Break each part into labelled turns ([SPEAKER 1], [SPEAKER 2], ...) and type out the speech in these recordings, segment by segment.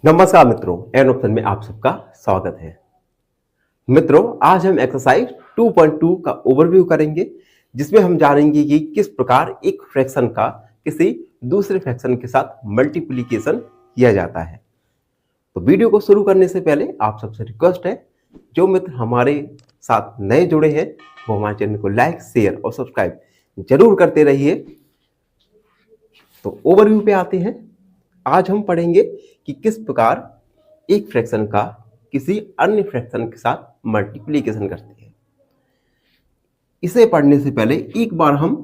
[SPEAKER 1] नमस्कार मित्रों, N option में आप सबका स्वागत है। मित्रों, आज हम एक्सरसाइज 2.2 का ओवरव्यू करेंगे, जिसमें हम जानेंगे कि किस प्रकार एक फ्रैक्शन का किसी दूसरे फ्रैक्शन के साथ मल्टीप्लिकेशन किया जाता है। तो वीडियो को शुरू करने से पहले आप सबसे रिक्वेस्ट है, जो मित्र हमारे साथ नए जुड़े हैं वो हमारे चैनल को लाइक, शेयर और सब्सक्राइब जरूर करते रहिए। तो ओवरव्यू पे आते हैं। आज हम पढ़ेंगे कि किस प्रकार एक फ्रैक्शन का किसी अन्य फ्रैक्शन के साथ मल्टीप्लिकेशन करते हैं। इसे पढ़ने से पहले एक बार हम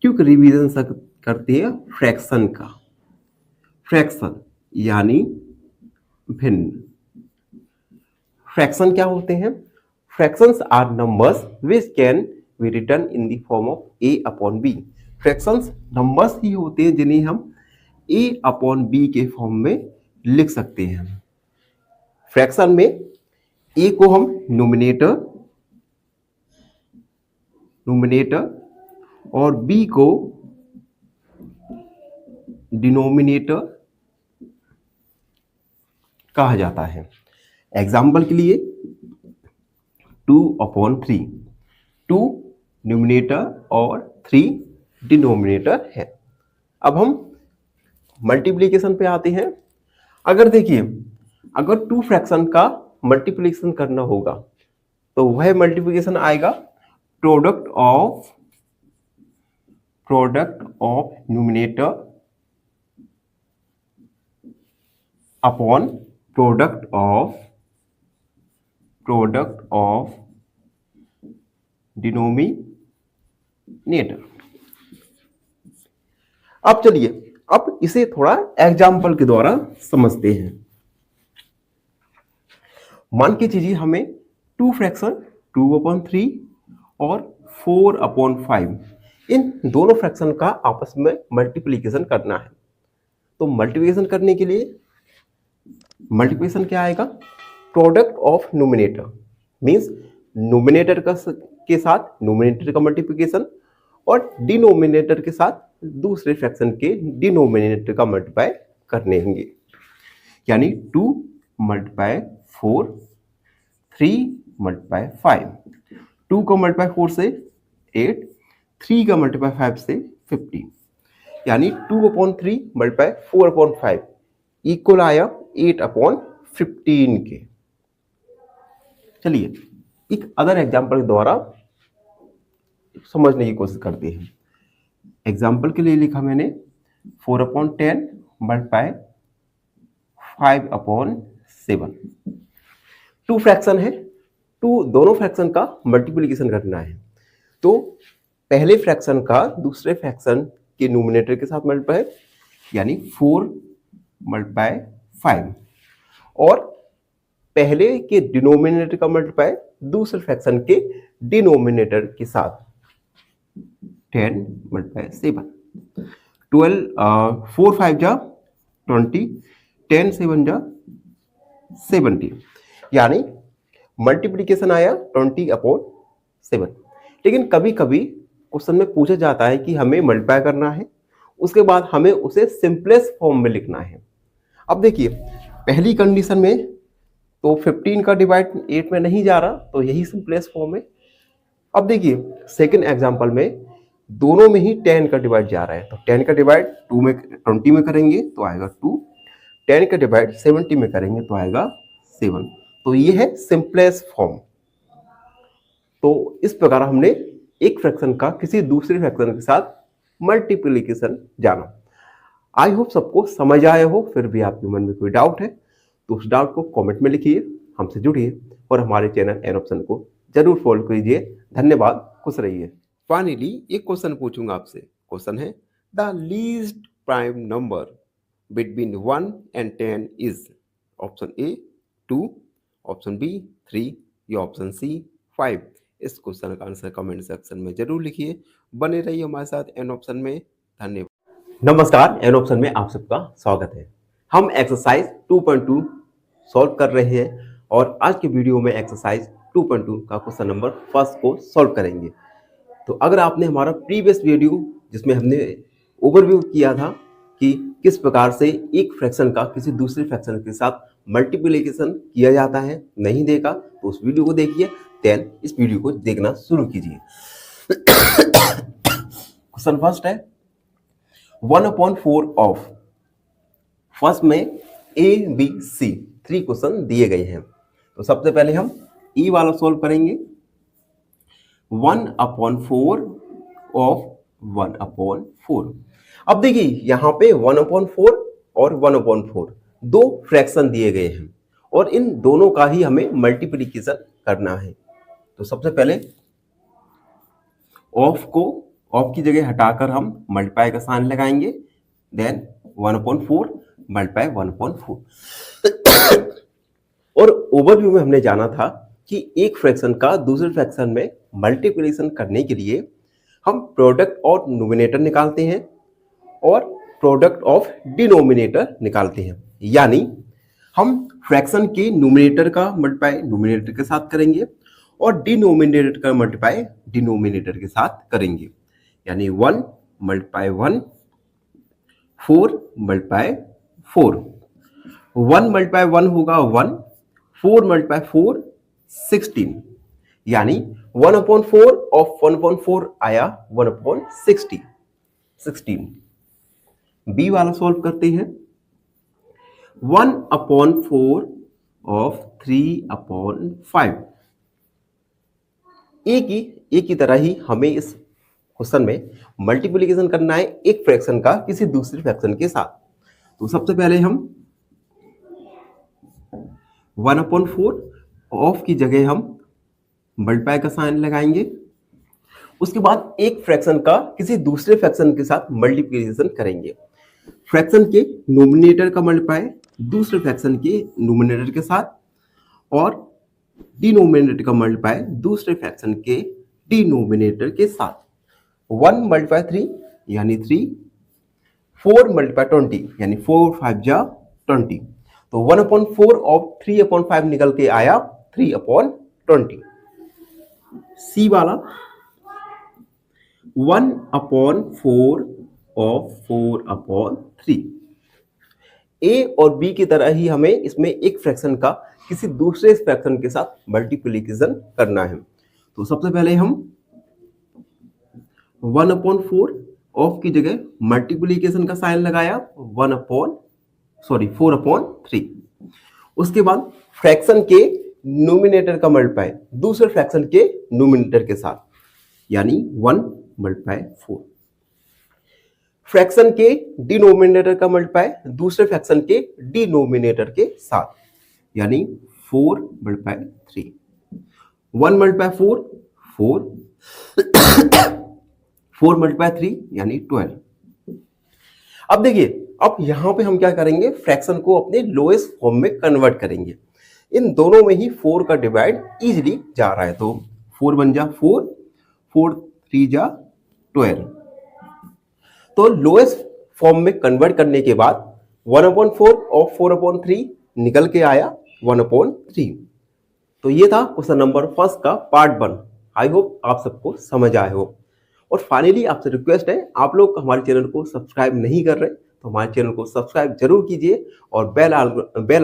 [SPEAKER 1] क्विक रिवीजन करते हैं फ्रैक्शन का। फ्रैक्शन यानी भिन्न। फ्रैक्शन क्या होते हैं? Fractions are numbers which can be written in the form of a upon b। Fractions numbers ही होते हैं जिन्हें हम a अपॉन b के फॉर्म में लिख सकते हैं। फ्रैक्शन में a को हम न्यूमरेटर और b को डिनोमिनेटर कहा जाता है। एग्जाम्पल के लिए 2/3, 2 न्यूमरेटर और 3 डिनोमिनेटर है। अब हम मल्टीप्लिकेशन पे आते हैं। अगर देखिए, अगर 2 फ्रैक्शन का मल्टीप्लिकेशन करना होगा तो वह मल्टीप्लिकेशन आएगा product of numerator upon product of denominator. अब चलिए, अब इसे थोड़ा एग्जाम्पल के द्वारा समझते हैं। मान के चीजिए हमें 2 फ्रैक्शन 2/3 और 4/5 इन दोनों फ्रैक्शन का आपस में मल्टीप्लिकेशन करना है। तो मल्टीप्लिकेशन करने के लिए मल्टीप्लिकेशन क्या आएगा? Product of numerator means numerator के साथ न्यूमरेटर का मल्टीप्लिकेशन और डिनोमिनेटर के साथ दूसरे फ्रैक्शन के डिनोमिनेटर का मल्टीप्लाई करने होंगे। यानी 2 × 4, 3 × 5। 2 का मल्टीप्लाई 4 से 8, 3 का मल्टीप्लाई 5 से 15। यानी 2/3 × 4/5 इक्वल आया 8/15 के। चलिए एक अदर एग्जाम्पल के द्वारा समझने की कोशिश करते हैं। एग्जाम्पल के लिए लिखा मैंने 4/10 × 5/7। 2 फ्रैक्शन है, दोनों फ्रैक्शन का मल्टीप्लिकेशन करना है। तो पहले फ्रैक्शन का दूसरे फ्रैक्शन के न्यूमरेटर के साथ मल्टीप्लाई, यानी 4 × 5, और पहले के डिनोमिनेटर का मल्टीप्लाई दूसरे फ्रैक्शन के डिनोमिनेटर के साथ 10 × 7। 4 5 जा 20, 10 7 जा 70। यानी मल्टीप्लिकेशन आया 20/7। लेकिन कभी कभी क्वेश्चन में पूछा जाता है कि हमें मल्टीप्लाई करना है, उसके बाद हमें उसे सिंपलेस्ट फॉर्म में लिखना है। अब देखिए, पहली कंडीशन में तो 15 का डिवाइड 8 में नहीं जा रहा, तो यही सिंपलेस्ट फॉर्म है। अब देखिए सेकंड एग्जांपल में दोनों में ही 10 का डिवाइड जा रहा है, तो 10 का डिवाइड 20 में करेंगे तो आएगा 2, 10 का डिवाइड 70 में करेंगे तो आएगा 7। तो ये है सिंपलेस्ट फॉर्म। तो इस प्रकार हमने एक फ्रैक्शन का किसी दूसरे फ्रैक्शन के साथ मल्टीप्लिकेशन जाना। आई होप सबको समझ आया हो। फिर भी आपके मन में कोई डाउट है तो उस डाउट को कमेंट में लिखिए, हमसे जुड़िए और हमारे चैनल एन ऑप्शन को जरूर फॉलो कीजिए। धन्यवाद, खुश रहिए। फाइनली एक क्वेश्चन पूछूंगा आपसे। क्वेश्चन है, the least prime number between 1 and 10 is option A 2, option B 3 या ऑप्शन सी 5। इस क्वेश्चन का आंसर कमेंट सेक्शन में जरूर लिखिए। बने रहिए हमारे साथ एन ऑप्शन में। धन्यवाद। नमस्कार, एन ऑप्शन में आप सबका स्वागत है। हम एक्सरसाइज 2.2 सॉल्व कर रहे हैं और आज के वीडियो में एक्सरसाइज 2.2 का क्वेश्चन नंबर फर्स्ट को सॉल्व करेंगे। तो अगर आपने हमारा प्रीवियस वीडियो जिसमें हमने ओवरव्यू किया था कि किस प्रकार से एक फ्रैक्शन का किसी दूसरे फ्रैक्शन के साथ मल्टीप्लिकेशन किया जाता है। नहीं देखा तो उस वीडियो को देखिए, देन इस वीडियो को देखना शुरू कीजिए। क्वेश्चन फर्स्ट है 1/4 ऑफ, फर्स्ट में ए बी सी 3 क्वेश्चन दिए गए हैं। तो सबसे पहले हम ई वाला सॉल्व करेंगे। 1/4 ऑफ 1/4। अब देखिए यहाँ पे 1/4 और 1/4 दो फ्रैक्शन दिए गए हैं और इन दोनों का ही हमें मल्टीप्लिकेशन करना है। तो सबसे पहले ऑफ की जगह हटाकर हम मल्टीप्लाई का साइन लगाएंगे, देन 1/4 मल्टीप्लाई 1/4। और ओवरव्यू में हमने जाना था कि एक फ्रैक्शन का दूसरे फ्रैक्शन में मल्टीप्लिकेशन करने के लिए हम प्रोडक्ट और नोमिनेटर निकालते हैं और प्रोडक्ट ऑफ डिनोमिनेटर निकालते हैं। यानी हम फ्रैक्शन के नोमिनेटर का मल्टीप्लाई नोमिनेटर के साथ करेंगे और डिनोमिनेटर का मल्टीप्लाई डिनोमिनेटर के साथ करेंगे। यानी 1 मल्टीप्लाई 1, 4 मल्टीप्लाई 4। 1 मल्टीप्लाई 1 होगा 1, 4 मल्टीप्लाई 4 16। यानी 1/4 ऑफ 1/4 आया 1/60 16। बी वाला सॉल्व करते हैं। 1/4 ऑफ 3/5। एक ही तरह ही हमें इस क्वेश्चन में मल्टीप्लिकेशन करना है एक फ्रैक्शन का किसी दूसरे फ्रैक्शन के साथ। तो सबसे पहले हम 1/4 ऑफ की जगह हम मल्टीप्लाई का साइन लगाएंगे। उसके बाद एक फ्रैक्शन का किसी दूसरे फ्रैक्शन के साथ मल्टीप्लिकेशन करेंगे। फ्रैक्शन के नोमिनेटर का मल्टीप्लाई दूसरे फ्रैक्शन के नोमिनेटर के साथ और डिनोमिनेटर का मल्टीप्लाई दूसरे फ्रैक्शन के डिनोमिनेटर के साथ। 1 मल्टीप्लाई 3 यानी 3, 4 मल्टीप्लाई 20 यानी 4 5 जा 20। तो 1/4 ऑफ 3/5 निकल के आया 3/20। सी वाला 1/4 ऑफ 4/3। ए और बी की तरह ही हमें इसमें एक फ्रैक्शन का किसी दूसरे फ्रैक्शन के साथ मल्टीप्लिकेशन करना है। तो सबसे पहले हम 1/4 ऑफ की जगह मल्टीप्लिकेशन का साइन लगाया 4/3। उसके बाद फ्रैक्शन के नोमिनेटर का मल्टीप्लाई दूसरे फ्रैक्शन के नोमिनेटर के साथ, यानी 1 मल्टीप्लाई 4। फ्रैक्शन के डिनोमिनेटर का मल्टीप्लाई दूसरे फ्रैक्शन के डिनोमिनेटर के साथ, यानी 4 मल्टीप्लाई 3। 1 मल्टीप्लाई 4 4, 4 मल्टीप्लाई 3 यानी 12। अब देखिए, अब यहां पे हम क्या करेंगे, फ्रैक्शन को अपने लोएस्ट फॉर्म में कन्वर्ट करेंगे। इन दोनों में ही 4 का डिवाइड इजीली जा रहा है। तो 4 1 जा 4, 4 3 जा 12। तो लोएस्ट फॉर्म में कन्वर्ट करने के बाद 1/4 और 4/3 निकल के आया 1/3। तो ये था क्वेश्चन नंबर फर्स्ट का पार्ट 1। आई होप आप सबको समझ आए हो। और फाइनली आपसे रिक्वेस्ट है, आप लोग हमारे चैनल को सब्सक्राइब नहीं कर रहे तो हमारे चैनल को सब्सक्राइब जरूर कीजिए और बेल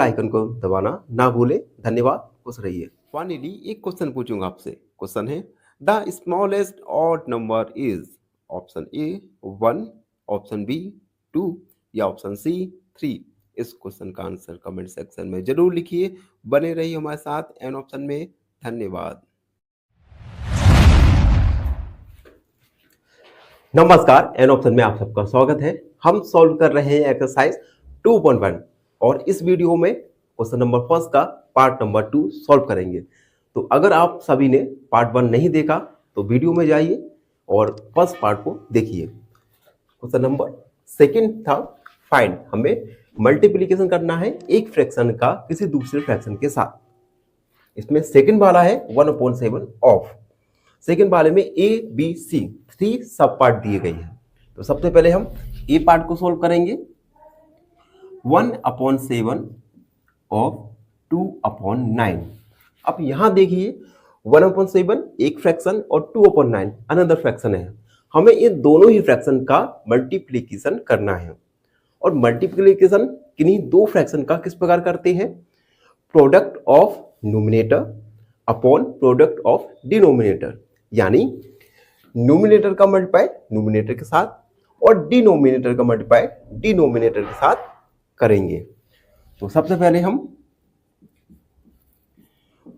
[SPEAKER 1] आइकन को दबाना ना भूलें। धन्यवाद, खुश रहिए। फाइनली एक क्वेश्चन पूछूंगा आपसे। क्वेश्चन है the smallest odd number is option A 1, option B 2 या ऑप्शन सी 3। इस क्वेश्चन का आंसर कमेंट सेक्शन में जरूर लिखिए। बने रहिए हमारे साथ एन ऑप्शन में। धन्यवाद। नमस्कार, एन ऑप्शन में आप सबका स्वागत है। हम सॉल्व कर रहे हैं एक्सरसाइज 2.1 और इस वीडियो में क्वेश्चन नंबर फर्स्ट का पार्ट नंबर 2 सॉल्व करेंगे। तो अगर आप सभी ने पार्ट 1 नहीं देखा तो वीडियो में जाइए और फर्स्ट पार्ट को देखिए। क्वेश्चन नंबर सेकंड था फाइंड, हमें मल्टीप्लिकेशन करना है एक फ्रैक्शन का किसी दूसरे फ्रैक्शन के साथ। इसमें सेकंड वाला है 1/7 ऑफ। सेकंड वाले में ए बी सी 3 सब पार्ट दिए गए हैं। तो सबसे पहले हम ए पार्ट को सॉल्व करेंगे। 1/7 ऑफ 2/9। अब यहां देखिए 1/7 एक फ्रैक्शन और 2/9 अनदर फ्रैक्शन है। हमें इन दोनों ही फ्रैक्शन का मल्टीप्लिकेशन करना है। और मल्टीप्लिकेशन किन्हीं दो फ्रैक्शन का किस प्रकार करते हैं, product of numerator upon product of denominator, यानी न्यूमिनेटर का मल्टीप्लाई न्यूमिनेटर के साथ और डिनोमिनेटर का मल्टीप्लाई डिनोमिनेटर के साथ करेंगे। तो सबसे पहले हम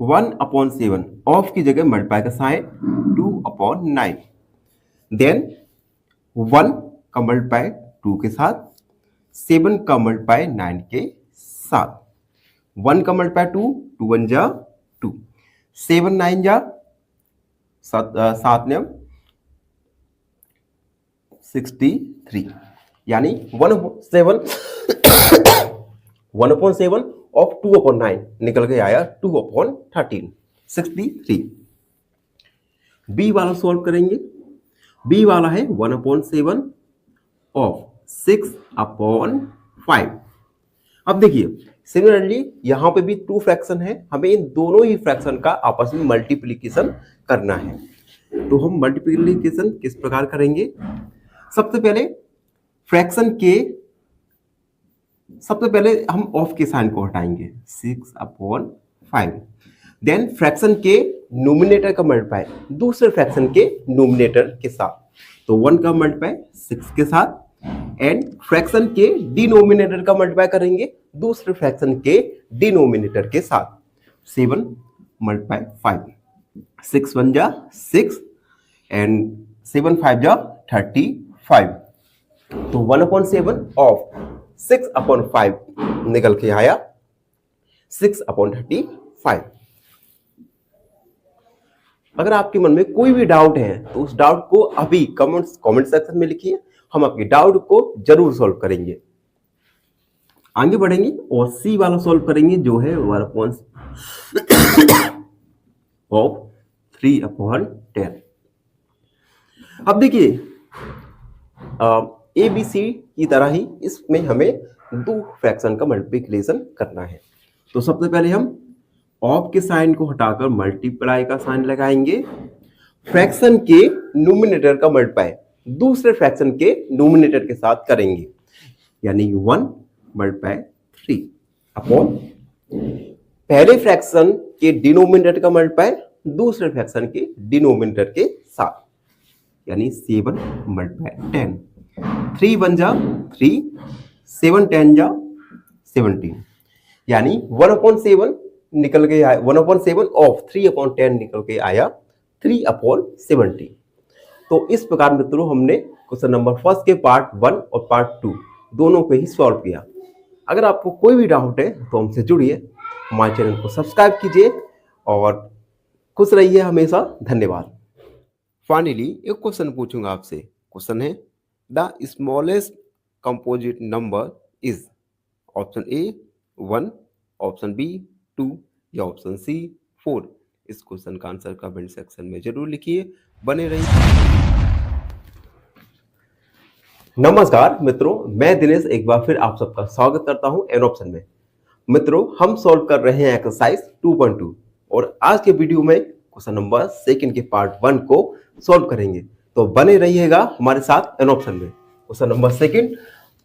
[SPEAKER 1] 1/7 ऑफ की जगह मल्टीप्लाई का साइन 2/9, देन 1 का मल्टीप्लाई 2 के साथ, 7 का मल्टीप्लाई 9 के साथ, 1 का मल्टीप्लाई 2, 2 1 जा 2, 7 9 जा 7 9 63, यानी 1/7 ऑफ 2/9 निकल के आया 2/13, 63। बी वाला सॉल्व करेंगे। बी वाला है 1/7 ऑफ 6/5। अब देखिए सिमिलरली यहां पे भी टू फ्रैक्शन है, हमें इन दोनों ही फ्रैक्शन का आपस में मल्टीप्लिकेशन करना है। तो हम मल्टीप्लिकेशन किस प्रकार करेंगे, सबसे पहले हम ऑफ के साइन को हटाएंगे 6/5, देन फ्रैक्शन के न्यूमिनेटर का मल्टीप्लाई दूसरे फ्रैक्शन के न्यूमिनेटर के साथ, तो 1 का मल्टीप्लाई 6 के साथ, एंड फ्रैक्शन के डिनोमिनेटर का मल्टीप्लाई करेंगे दूसरे फ्रैक्शन के डिनोमिनेटर के साथ, 7 × 5, 6 1 जा 6 एंड 7 5 जा 35। तो 1/7 ऑफ 6/5 निकल के आया 6/35। अगर आपके मन में कोई भी डाउट है तो उस डाउट को अभी कमेंट सेक्शन में लिखिए, हम आपके डाउट को जरूर सॉल्व करेंगे। आगे बढ़ेंगे और सी वाला सॉल्व करेंगे जो है 1/3/10। अब देखिए ए बी सी की तरह ही इसमें हमें दो फ्रैक्शन का मल्टीप्लिकेशन करना है। तो सबसे पहले हम ऑफ के साइन को हटाकर मल्टीप्लाई का साइन लगाएंगे, फ्रैक्शन के न्यूमिनेटर का मल्टीप्लाई दूसरे फ्रैक्शन के न्यूमिनेटर के साथ करेंगे, यानी 1/3 अपॉन पहले फ्रैक्शन के डिनोमिनेटर का मल्टीप्लाई दूसरे फ्रैक्शन के डिनोमिनेटर के साथ, यानी 7/10, 3 1 जा 3, 7 10 जा 17, यानी 1/7 निकल के आया 1/7 ऑफ 3/10 निकल के आया 3/70। तो इस प्रकार मित्रों हमने क्वेश्चन नंबर फर्स्ट के पार्ट 1 और पार्ट 2 दोनों पे ही सॉल्व किया। अगर आपको कोई भी डाउट है तो हमसे जुड़िए, हमारे चैनल को सब्सक्राइब कीजिए और खुश रहिए हमेशा। धन्यवाद। फाइनली एक क्वेश्चन पूछूंगा आपसे। क्वेश्चन है the smallest composite number is, option A 1, option B 2 या ऑप्शन सी 4। इस क्वेश्चन का आंसर कमेंट सेक्शन में जरूर लिखिए। बने रहिए। नमस्कार मित्रों, मैं दिनेश एक बार फिर आप सबका स्वागत करता हूं एन ऑप्शन में। मित्रों हम सॉल्व कर रहे हैं एक्सरसाइज 2.2 और आज के वीडियो में क्वेश्चन नंबर सेकंड के पार्ट 1 को सॉल्व करेंगे। तो बने रहिएगा हमारे साथ एन ऑप्शन में। Question number second,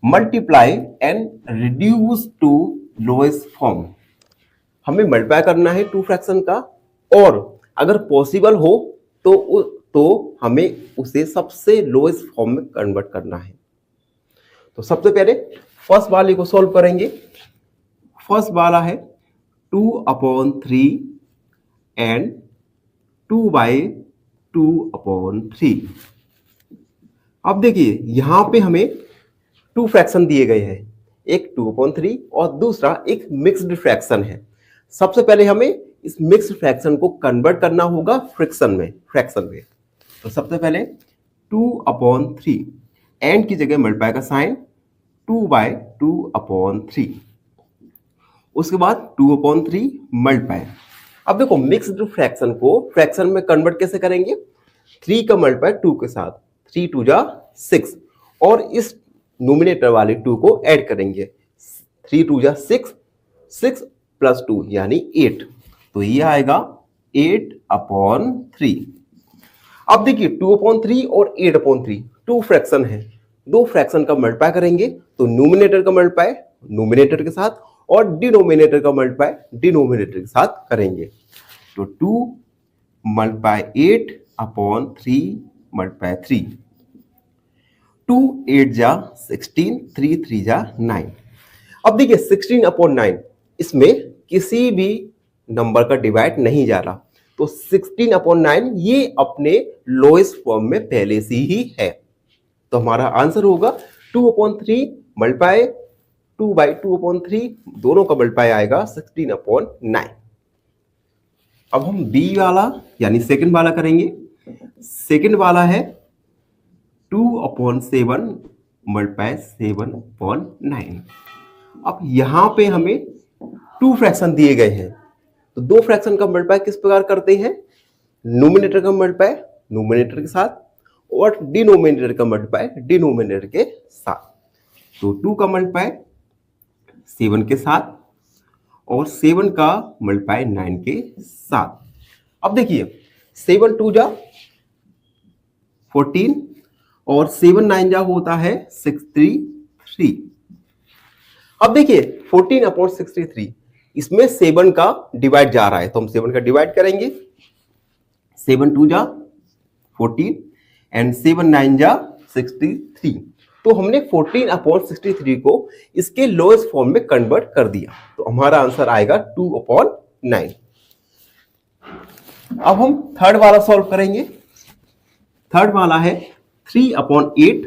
[SPEAKER 1] multiply and reduce to lowest form. हमें मल्टीप्लाई करना है टू फ्रैक्शन का और अगर पॉसिबल हो तो हमें उसे सबसे लोएस्ट फॉर्म में कन्वर्ट करना है। तो सबसे पहले फर्स्ट वाले को सॉल्व करेंगे। फर्स्ट वाला है 2/3 एंड 2/2/3। अब देखिए यहां पे हमें टू फ्रैक्शन दिए गए हैं, एक 2/3 और दूसरा एक मिक्स्ड फ्रैक्शन है। सबसे पहले हमें इस मिक्स्ड फ्रैक्शन को कन्वर्ट करना होगा फ्रैक्शन में। तो सबसे पहले 2/3 एंड की जगह मल्टीप्लाई का साइन 2/2/3, उसके बाद 2/3 मल्टीप्लाई। अब देखो मिक्स्ड फ्रैक्शन को फ्रैक्शन में कन्वर्ट कैसे करेंगे, 3 का मल्टीप्लाई 2 के साथ, 3 2 जा 6 और इस नोमिनेटर वाले 2 को ऐड करेंगे, 3 2 जा 6, 6 + 2 यानी 8। तो ये आएगा 8/3। अब देखिए 2/3 और 8/3 टू फ्रैक्शन है, दो फ्रैक्शन का मल्टीप्लाई करेंगे तो न्यूमिनेटर का मल्टीप्लाई न्यूमिनेटर के साथ और डिनोमिनेटर का मल्टीप्लाई डिनोमिनेटर के साथ करेंगे। तो 2 मल्टीप्लाई 8 अपॉन 3 मल्टीप्लाई 3, 2 8 जा 16, 3 3 जा 9। अब देखिए 16 अपॉन 9 इसमें किसी भी नंबर का डिवाइड नहीं जा रहा, तो 16 अपॉन 9 ये अपने लोएस्ट फॉर्म में पहले से ही है। तो हमारा आंसर होगा 2 अपॉन 3 मल्टीप्लाई 2 बाई 2 अपॉन 3, दोनों का मल्टीप्लाई आएगा 16 अपॉन 9। अब हम बी वाला यानी सेकंड वाला करेंगे। सेकंड वाला है 2 अपॉन 7 मल्टीप्लाई 7 अपॉन 9। अब यहां पे हमें 2 फ्रैक्शन दिए गए हैं, तो दो फ्रैक्शन का मल्टीप्लाई किस प्रकार करते हैं, न्यूमिनेटर का मल्टीप्लाई न्यूमिनेटर के साथ और डिनोमिनेटर का मल्टीप्लाई डिनोमिनेटर के साथ। तो 2 का मल्टीप्लाई 7 के साथ और 7 का मल्टीप्लाई 9 के साथ। अब देखिए 7 2 जा 14 और 7 9 जा होता है 63। अब देखिए 14 अपॉन 63 इसमें 7 का डिवाइड जा रहा है, तो हम 7 का डिवाइड करेंगे। 7 2 जा 14 एंड 7 9 जा 63। तो हमने 14 अपॉन 63 को इसके लोएस्ट फॉर्म में कन्वर्ट कर दिया, तो हमारा आंसर आएगा 2 अपॉन 9। अब हम थर्ड वाला सॉल्व करेंगे। थर्ड वाला है 3 अपॉन 8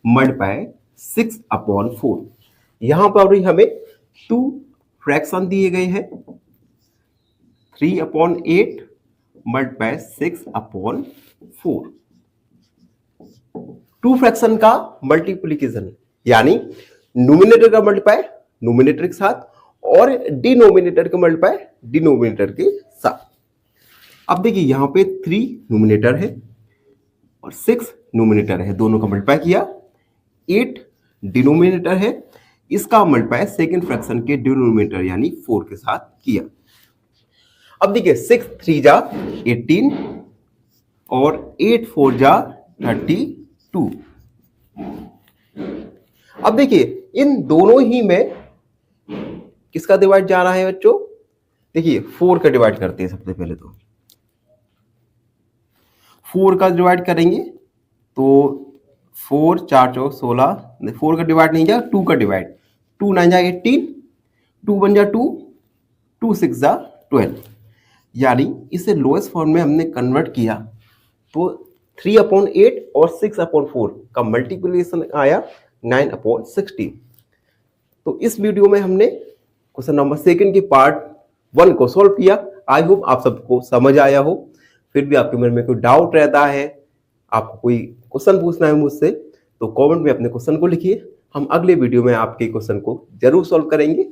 [SPEAKER 1] मल्टीप्लाई 6 अपॉन 4। यहां पर भी हमें 2 फ्रैक्शन दिए गए हैं, 3 अपॉन 8 मल्टीप्लाई 6 अपॉन 4। 2 फ्रैक्शन का मल्टीप्लिकेशन यानी न्यूमिनेटर का मल्टीप्लाई न्यूमिनेटर के साथ और डिनोमिनेटर का मल्टीप्लाई डिनोमिनेटर के साथ। अब देखिए यहां पे 3 न्यूमिनेटर है और 6 न्यूमिनेटर है, दोनों का मल्टीप्लाई किया। 8 डिनोमिनेटर है, इसका मल्टीप्लाई सेकेंड फ्रैक्शन के डिनोमिनेटर यानी 4 के साथ किया। अब देखिए 6 3 जा 18 और 8 4 जा 32। अब देखिए इन दोनों ही में किसका डिवाइड जा रहा है बच्चों, देखिए 4 का डिवाइड करते हैं। सबसे पहले तो 4 का डिवाइड करेंगे, तो 4 4 चौक 16, 4 का डिवाइड नहीं जा 2 का डिवाइड, 2 9 जा 18, 2 1 जा 2, 2 6 जा 12। यानी इसे लोएस्ट फॉर्म में हमने कन्वर्ट किया, तो 3 अपॉन 8 और 6 अपॉन 4 का मल्टीप्लिकेशन आया 9 अपॉन 16। तो इस वीडियो में हमने क्वेश्चन नंबर सेकंड के पार्ट 1 को सॉल्व किया। आई होप आप सबको समझ आया हो। फिर भी आपके मन में कोई डाउट रहता है, आपको कोई क्वेश्चन पूछना है मुझसे, तो कमेंट में अपने क्वेश्चन को लिखिए। हम अगले वीडियो में आपके क्वेश्चन को जरूर सॉल्व करेंगे।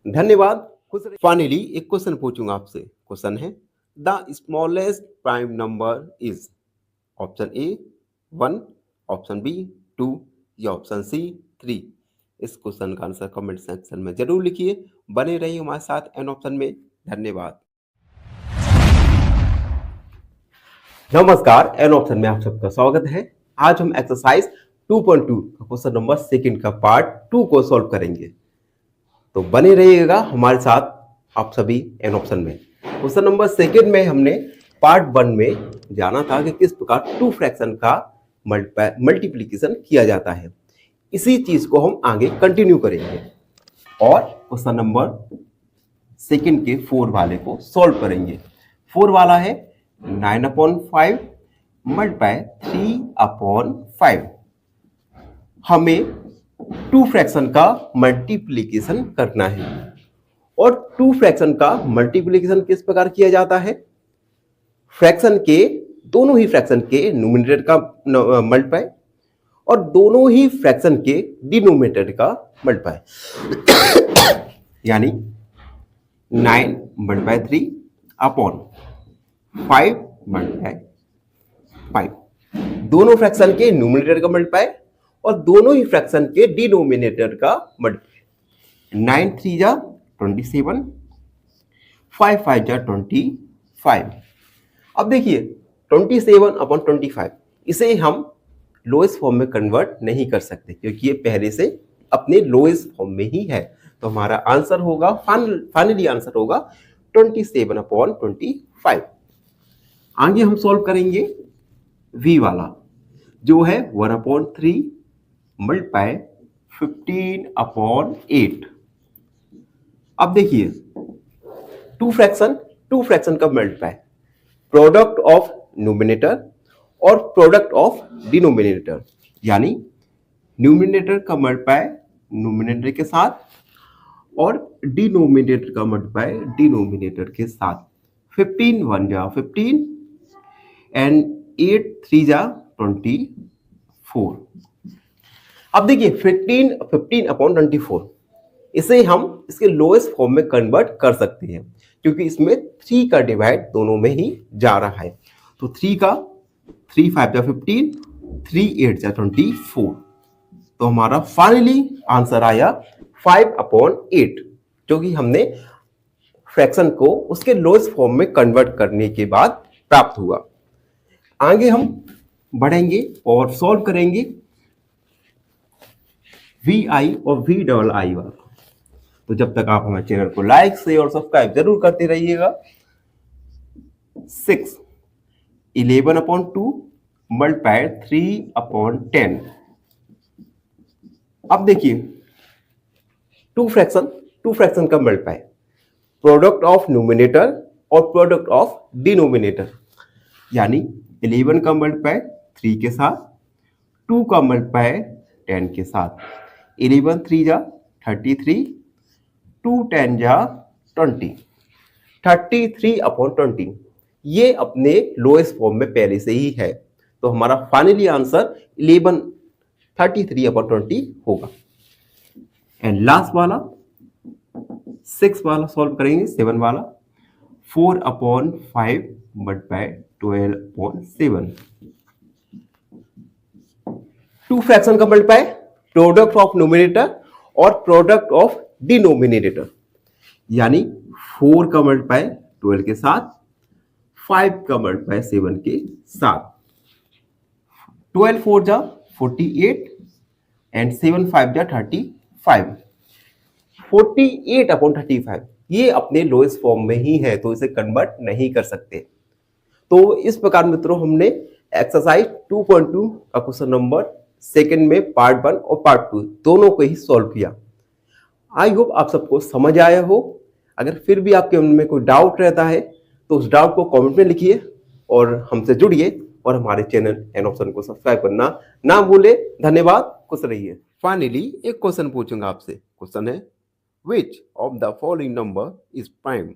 [SPEAKER 1] धन्यवाद। फाइनली एक क्वेश्चन पूछूंगा आपसे। क्वेश्चन है the smallest prime number is option A 1, option B 2 या ऑप्शन सी 3। इस क्वेश्चन का आंसर कमेंट सेक्शन में जरूर लिखिए। बने रहिए हमारे साथ एन ऑप्शन में। धन्यवाद। नमस्कार, एन ऑप्शन में आप सबका स्वागत है। आज हम एक्सरसाइज 2.2 का क्वेश्चन नंबर सेकंड का पार्ट 2 को सॉल्व करेंगे, तो बने रहिएगा हमारे साथ आप सभी एन ऑप्शन में। क्वेश्चन नंबर सेकंड में हमने पार्ट 1 में जाना था कि किस प्रकार 2 फ्रैक्शन का मल्टीप्लिकेशन किया जाता है। इसी चीज को हम आगे कंटिन्यू करेंगे और क्वेश्चन नंबर सेकंड के 4 वाले को सॉल्व करेंगे। 4 वाला है 9 अपॉन 5 मल्टीप्लाई 3 अपॉन 5। हमें 2 फ्रैक्शन का मल्टीप्लिकेशन करना है और 2 फ्रैक्शन का मल्टीप्लिकेशन किस प्रकार किया जाता है, फ्रैक्शन के दोनों ही फ्रैक्शन के न्यूमिनेटर का मल्टीप्लाई और दोनों ही फ्रैक्शन के डिनोमिनेटर का मल्टीप्लाई यानी 9 मल्टीप्लाई 3 अपॉन 5 मल्टीप्लाई 5। दोनों फ्रैक्शन के न्यूमिनेटर का मल्टीप्लाई और दोनों ही फ्रैक्शन के डिनोमिनेटर का मल्टीप्लाई। 9 3 जा 27, 5 5 जा 25। अब देखिए 27 अपॉन 25 इसे हम लोएस्ट फॉर्म में कन्वर्ट नहीं कर सकते क्योंकि ये पहले से अपने लोएस्ट फॉर्म में ही है। तो हमारा आंसर होगा, फाइनली आंसर होगा 27/25। आगे हम सॉल्व करेंगे v वाला जो है 1/3 मल्टीप्लाई 15/8। अब देखिए टू फ्रैक्शन का मल्टीप्लाई, प्रोडक्ट ऑफ न्यूमिनेटर और प्रोडक्ट ऑफ डिनोमिनेटर, यानी न्यूमिनेटर का मल्टीप्लाई न्यूमिनेटर के साथ और डिनोमिनेटर का मल्टीप्लाई डिनोमिनेटर के साथ। 15 1 जा 15 एंड 8 3 जा 24। अब देखिए 15/24 इसे हम इसके लोएस्ट फॉर्म में कन्वर्ट कर सकते हैं क्योंकि इसमें 3 का डिवाइड दोनों में ही जा रहा है। तो 3 5 जा 15, 3 8 जा 24। तो हमारा फाइनली आंसर आया 5/8 जो कि हमने फ्रैक्शन को उसके लोएस्ट फॉर्म में कन्वर्ट करने के बाद प्राप्त हुआ। आगे हम बढ़ेंगे और सॉल्व करेंगे vi और vi वाला। तो जब तक आप हमारे चैनल को लाइक शेयर और सब्सक्राइब जरूर करते रहिएगा। 6 11/2 मल्टीप्लाई 3/10। अब देखिए टू फ्रैक्शन का मल्टीप्लाई, प्रोडक्ट ऑफ न्यूमिनेटर और प्रोडक्ट ऑफ डिनोमिनेटर, यानी 11 का मल्टीप्लाई 3 के साथ, 2 का मल्टीप्लाई 10 के साथ। 11 3 जा 33, 2 10 जा 20, 33/20। ये अपने लोएस्ट फॉर्म में पहले से ही है। तो हमारा फाइनली आंसर 33/20 होगा। एंड लास्ट वाला 6 वाला सॉल्व करेंगे, 7 वाला 4/5 मल्टीप्लाई 12/7। टू फ्रैक्शन का मल्टीप्लाई, प्रोडक्ट ऑफ न्यूमिनेटर और प्रोडक्ट ऑफ डिनोमिनेटर, यानी 4 का मल्टीप्लाई 12 के साथ, 5 का मल्टीप्लाई 7 के साथ। 12 4 जा 48 एंड 7 5 जा 35। 48/35 ये अपने लोएस्ट फॉर्म में ही है तो इसे कन्वर्ट नहीं कर सकते। तो इस प्रकार मित्रों हमने एक्सरसाइज 2.2 का क्वेश्चन नंबर सेकंड में पार्ट 1 और पार्ट 2 दोनों को ही सॉल्व किया। आई होप आप सबको समझ आया हो। अगर फिर भी आपके मन में कोई डाउट रहता है तो उस डाउट को कमेंट में लिखिए और हमसे जुड़िए और हमारे चैनल एन ऑप्शन को सब्सक्राइब करना ना भूले। धन्यवाद, खुश रहिए। फाइनली एक क्वेश्चन पूछूंगा आपसे। क्वेश्चन है which of the following number is prime?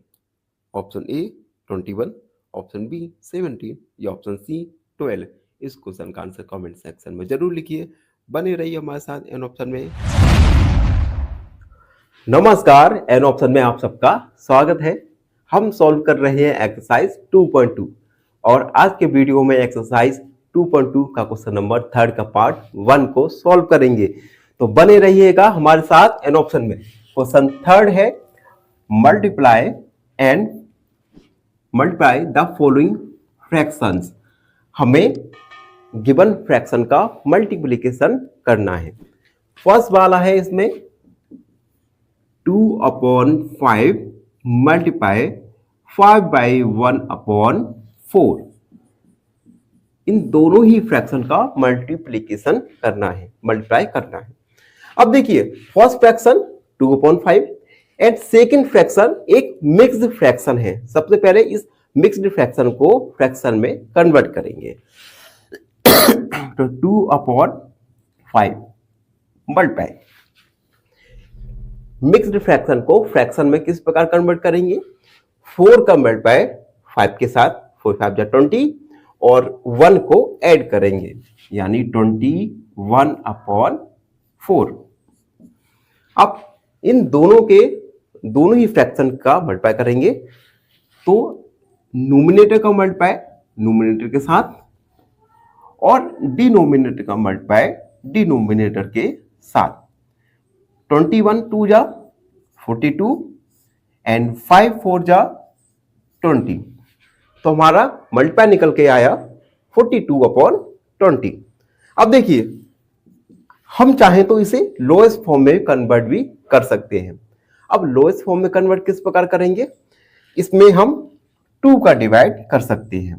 [SPEAKER 1] Option A 21, option B 17 या ऑप्शन सी 12। इस क्वेश्चन का आंसर कमेंट सेक्शन में जरूर लिखिए। बने रहिए हमारे साथ एन ऑप्शन में। नमस्कार, एन ऑप्शन में आप सबका स्वागत है। हम सॉल्व कर रहे हैं एक्सरसाइज 2.2 और आज के वीडियो में एक्सरसाइज 2.2 का क्वेश्चन नंबर 3 का पार्ट 1 को सॉल्व करेंगे। तो बने रहिएगा हमारे साथ एन ऑप्शन में। क्वेश्चन 3 है मल्टीप्लाई द फॉलोइंग फ्रैक्शंस। हमें गिवन फ्रैक्शन का मल्टीप्लिकेशन करना है। फर्स्ट वाला है इसमें 2/5 मल्टीप्लाई 5/1/4। इन दोनों ही फ्रैक्शन का मल्टीप्लिकेशन करना है, मल्टीप्लाई करना है। अब देखिए first fraction 2/5 and second fraction एक मिक्स्ड फ्रैक्शन है। सबसे पहले इस मिक्स्ड फ्रैक्शन को फ्रैक्शन में कन्वर्ट करेंगे। तो 2/5 मल्टीप्लाई, मिक्स्ड फ्रैक्शन को फ्रैक्शन में किस प्रकार कन्वर्ट करेंगे? 4 का मल्टीप्लाई 5 के साथ, 4 5 जा 20 और 1 को ऐड करेंगे यानी 21/4। अब इन दोनों ही फ्रैक्शन का मल्टीप्लाई करेंगे तो न्यूमिनेटर का मल्टीप्लाई न्यूमिनेटर के साथ और डिनोमिनेटर का मल्टीप्लाई डिनोमिनेटर के साथ। 21 2 जा 42 एंड 5 4 जा 20। तो हमारा मल्टीप्लाई निकल के आया 42/20। अब देखिए, हम चाहें तो इसे लोएस्ट फॉर्म में कन्वर्ट भी कर सकते हैं। अब लोएस्ट फॉर्म में कन्वर्ट किस प्रकार करेंगे, इसमें हम 2 का डिवाइड कर सकते हैं।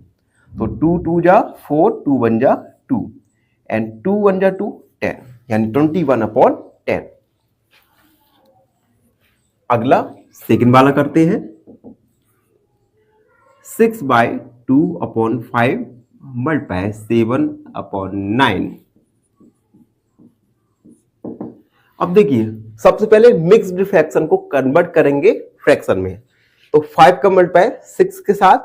[SPEAKER 1] तो 2 2 जा 4, 2 1 जा 2 एंड 2 1 जा 2, 10, यानी 21/10। अगला सेकंड वाला करते हैं। 6/2/5 मल्टीप्लाई 7/9। अब देखिए, सबसे पहले मिक्स्ड फ्रैक्शन को कन्वर्ट करेंगे फ्रैक्शन में। तो 5 का मल्टीप्लाई 6 के साथ,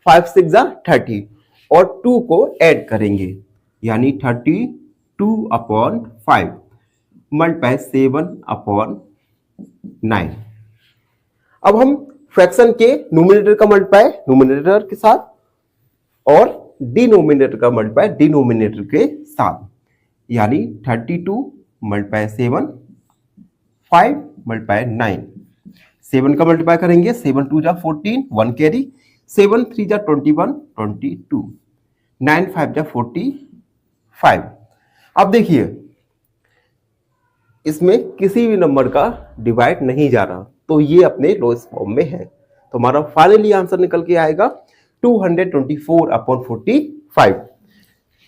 [SPEAKER 1] 5 6 जा 30 और 2 को ऐड करेंगे, यानी 32/5 मल्टीप्लाई 7/9। अब हम फ्रैक्शन के न्यूमरेटर का मल्टीप्लाई न्यूमरेटर के साथ और डिनोमिनेटर का मल्टीप्लाई डिनोमिनेटर के साथ, यानी 32 मल्टीप्लाई 7, 5 मल्टीप्लाई 9। 7 का मल्टीप्लाई करेंगे, 7 2 जा 14, 1 कैरी, 7 3 जा 21, 22, 9 5 जा 45। अब देखिए, इसमें किसी भी नंबर का डिवाइड नहीं जा रहा, तो ये अपने लोएस्ट फॉर्म में है। तो हमारा फाइनली आंसर निकल के आएगा 224/45।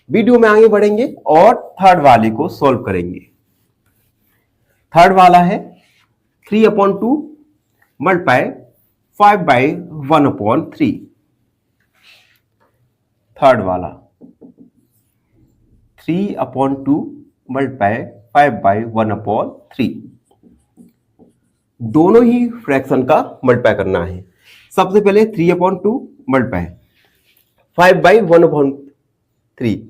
[SPEAKER 1] वीडियो में आगे बढ़ेंगे और थर्ड वाले को सॉल्व करेंगे। थर्ड वाला है 3/2 मल्टीप्लाई 5/1/3। थर्ड वाला 3/2 मल्टीप्लाई 5/1/3। दोनों ही फ्रैक्शन का मल्टीप्लाई करना है। सबसे पहले 3/2 मल्टीप्लाई 5/1/3।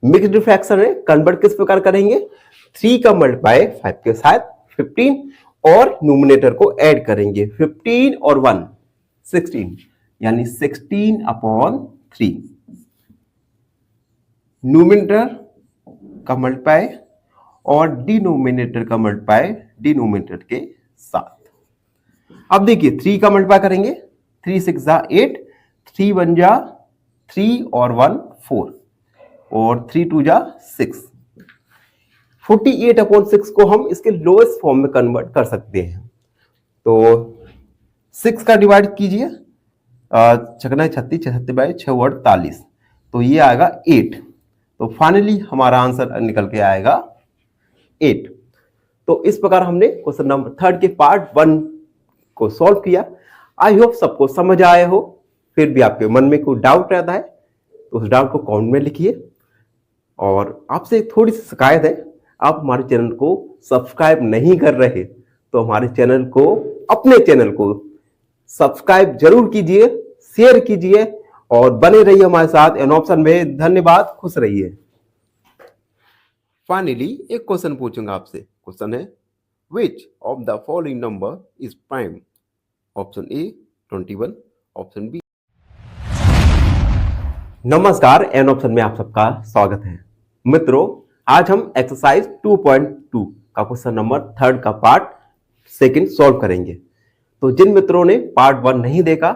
[SPEAKER 1] मिक्स्ड फ्रैक्शन है, कन्वर्ट किस प्रकार करेंगे, 3 का मल्टीप्लाई 5 के साथ 15 और न्यूमरेटर को ऐड करेंगे, 15 और 1 16, यानी 16/3। न्यूमरेटर का मल्टीप्लाई और डिनोमिनेटर का मल्टीप्लाई डिनोमिनेटर के साथ। अब देखिए, 3 का मल्टीप्लाई करेंगे, 3 6 जा 8, 3 1 जा 3 और 1 4 और 3 2 जा 6। 48/6 को हम इसके लोएस्ट फॉर्म में कन्वर्ट कर सकते हैं। तो 6 का डिवाइड कीजिए, 6 36, 66/6 48, तो ये आएगा 8। तो फाइनली हमारा आंसर निकल के आएगा 8। तो इस प्रकार हमने क्वेश्चन नंबर 3 के पार्ट 1 को सॉल्व किया। आई होप सबको समझ आए हो। फिर भी आपके मन में कोई डाउट रहता है तो उस डाउट को कमेंट में लिखिए। और आपसे थोड़ी सी शिकायत है, आप हमारे चैनल को सब्सक्राइब नहीं कर रहे तो हमारे चैनल को, अपने चैनल को सब्सक्राइब जरूर कीजिए, शेयर कीजिए और बने रहिए हमारे साथ एन ऑप्शन में। धन्यवाद, खुश रहिए। फाइनली एक क्वेश्चन पूछूंगा आपसे। क्वेश्चन है, which of the following number is prime? Option A 21, option B. नमस्कार, एन ऑप्शन में आप सबका स्वागत है। मित्रों, आज हम एक्सरसाइज 2.2 का क्वेश्चन नंबर 3 का पार्ट 2 सॉल्व करेंगे। तो जिन मित्रों ने पार्ट 1 नहीं देखा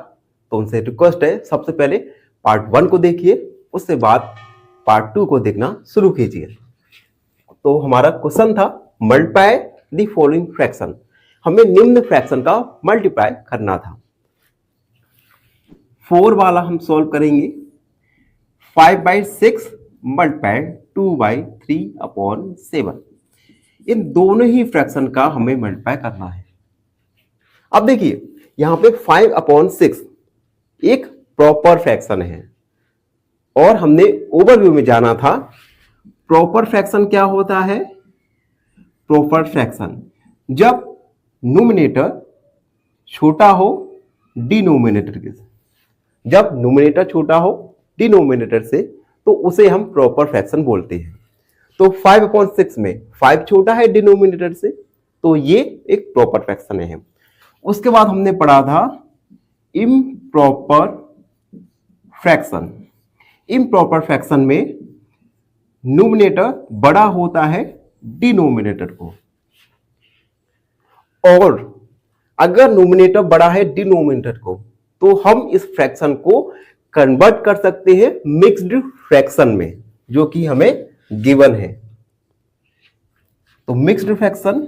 [SPEAKER 1] तो उनसे रिक्वेस्ट है, सबसे पहले पार्ट 1 को देखिए, उसके बाद पार्ट 2 को देखना शुरू कीजिए। तो हमारा क्वेश्चन था, मल्टीप्लाई द फॉलोइंग फ्रैक्शन। हमें निम्न फ्रैक्शन का मल्टीप्लाई करना था। 4 वाला हम सॉल्व करेंगे, 5/6 मल्टीप्लाई 2/3/7। इन दोनों ही फ्रैक्शन का हमें मल्टीप्लाई करना है। अब देखिए, यहां पे 5/6 एक प्रॉपर फ्रैक्शन है और हमने ओवरव्यू में जाना था। प्रॉपर फ्रैक्शन क्या होता है? प्रॉपर फ्रैक्शन जब न्यूमरेटर छोटा हो डिनोमिनेटर के से, जब न्यूमरेटर छोटा हो डिनोमिनेटर से, तो उसे हम प्रॉपर फ्रैक्शन बोलते हैं। तो 5/6 में 5 छोटा है डिनोमिनेटर से, तो ये एक प्रॉपर फ्रैक्शन है। उसके बाद हमने पढ़ा था इम्प्रॉपर फ्रैक्शन। इम्प्रॉपर फ्रैक्शन में न्यूमरेटर बड़ा होता है डिनोमिनेटर को, और अगर न्यूमरेटर बड़ा है डिनोमिनेटर को तो हम इस फ्रैक्शन को कन्वर्ट कर सकते हैं मिक्स्ड फ्रैक्शन में, जो कि हमें गिवन है। तो mixed fraction,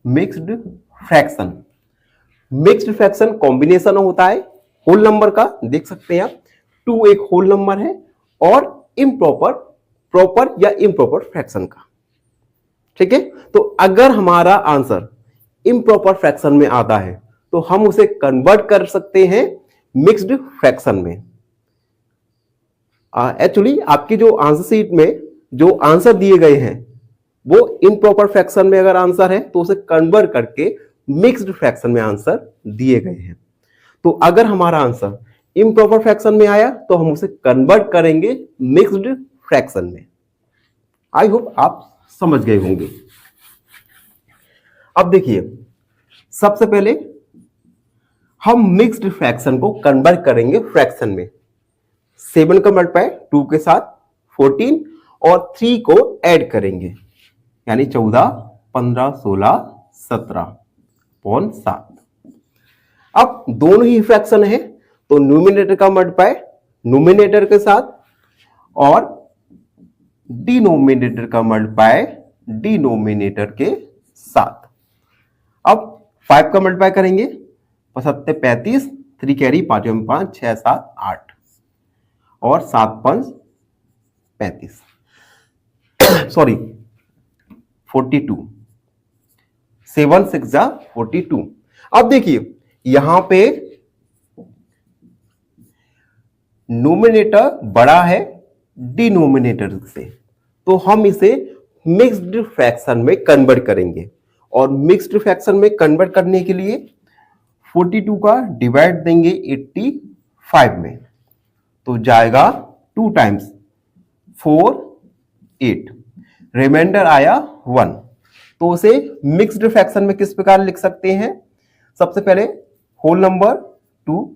[SPEAKER 1] mixed fraction, mixed fraction combination होता है होल नंबर का, देख सकते हैं आप, 2 एक होल नंबर है और इम्प्रॉपर, प्रॉपर या इम्प्रॉपर फ्रैक्शन का। ठीक है, तो अगर हमारा आंसर इम्प्रॉपर फ्रैक्शन में आता है तो हम उसे कन्वर्ट कर सकते हैं मिक्स्ड फ्रैक्शन में। एक्चुअली आपकी जो आंसर शीट में जो आंसर दिए गए हैं वो इम्प्रॉपर फ्रैक्शन में अगर आंसर है तो उसे कन्वर्ट करके मिक्स्ड फ्रैक्शन में आंसर दिए गए हैं। तो अगर हमारा आंसर इम्प्रॉपर फ्रैक्शन में आया तो हम उसे कन्वर्ट करेंगे मिक्स्ड फ्रैक्शन में। आई होप आप समझ गए होंगे। अब देखिए, सबसे पहले हम मिक्स्ड फ्रैक्शन को कन्वर्ट करेंगे फ्रैक्शन में। 7 का मल्टीप्लाई 2 के साथ 14 और 3 को ऐड करेंगे, यानी 14, 15, 16, 17/7। अब दोनों ही फ्रैक्शन है तो न्यूमिनेटर का मल्टीप्लाई न्यूमिनेटर के साथ और डिनोमिनेटर का मल्टीप्लाई डिनोमिनेटर के साथ। अब 5 का मल्टीप्लाई करेंगे, 7 35, 3 कैरी, 5 5, 6 7 8 और 7 5 35, सॉरी 42, 7 6 42। अब देखिए यहां पे नोमिनेटर बड़ा है डिनोमिनेटर से, तो हम इसे मिक्स्ड फ्रैक्शन में कन्वर्ट करेंगे। और मिक्स्ड फ्रैक्शन में कन्वर्ट करने के लिए 42 का डिवाइड देंगे 85 में, तो जाएगा 2 टाइम्स 4 8, रिमाइंडर आया 1। तो उसे मिक्स्ड फ्रैक्शन में किस प्रकार लिख सकते हैं? सबसे पहले होल नंबर 2,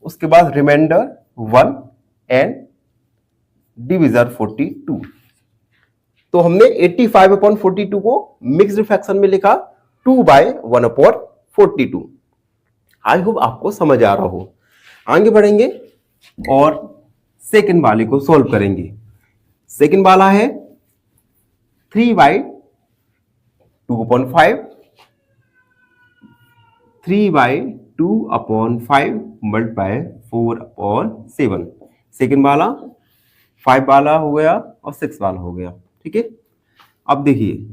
[SPEAKER 1] उसके बाद रिमाइंडर 1 एंड डिविजर 42। तो हमने 85/42 को मिक्स्ड फ्रैक्शन में लिखा 2/1/42। आई होप आपको समझ आ रहा हो। आगे बढ़ेंगे और सेकंड वाले को सॉल्व करेंगे। सेकंड वाला है 3/2/5, 3/2/5 मल्टीप्लाई 4/7। सेकंड वाला 5 वाला हो गया और 6 वाला हो गया। ठीक है, अब देखिए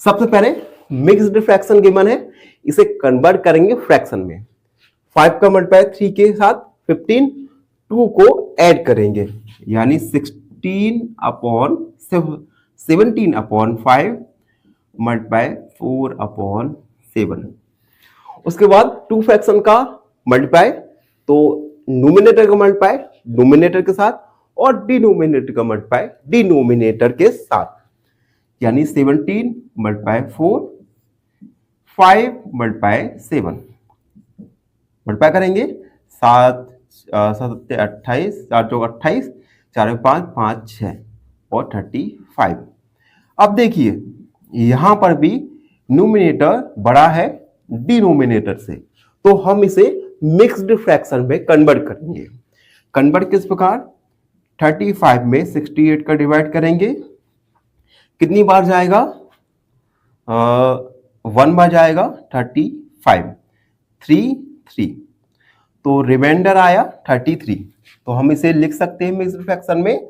[SPEAKER 1] सबसे पहले मिक्स्ड फ्रैक्शन गिवन है, इसे कन्वर्ट करेंगे फ्रैक्शन में। 5 का मल्टीप्लाई 3 के साथ 15, 2 को ऐड करेंगे यानी 17/5 मल्टीप्लाई 4/7। उसके बाद 2 फ्रैक्शन का मल्टीप्लाई, तो न्यूमिनेटर का मल्टीप्लाई न्यूमिनेटर के साथ और डिनोमिनेटर का मल्टीप्लाई डिनोमिनेटर के साथ, यानी 17 मल्टीप्लाई 4, 5 मल्टीप्लाई 7। मल्टीप्लाई करेंगे 7 7 28, 4 चौक 28, 4 5 5 6 और 35। अब देखिए यहां पर भी न्यूमिनेटर बड़ा है डिनोमिनेटर से, तो हम इसे मिक्स्ड फ्रैक्शन में कन्वर्ट करेंगे। कन्वर्ट किस प्रकार? 35 में 68 का डिवाइड करेंगे, कितनी बार जाएगा? 1 बार जाएगा। 35 3 3, तो रिमाइंडर आया 33, तो हम इसे लिख सकते हैं मिक्स्ड फ्रैक्शन में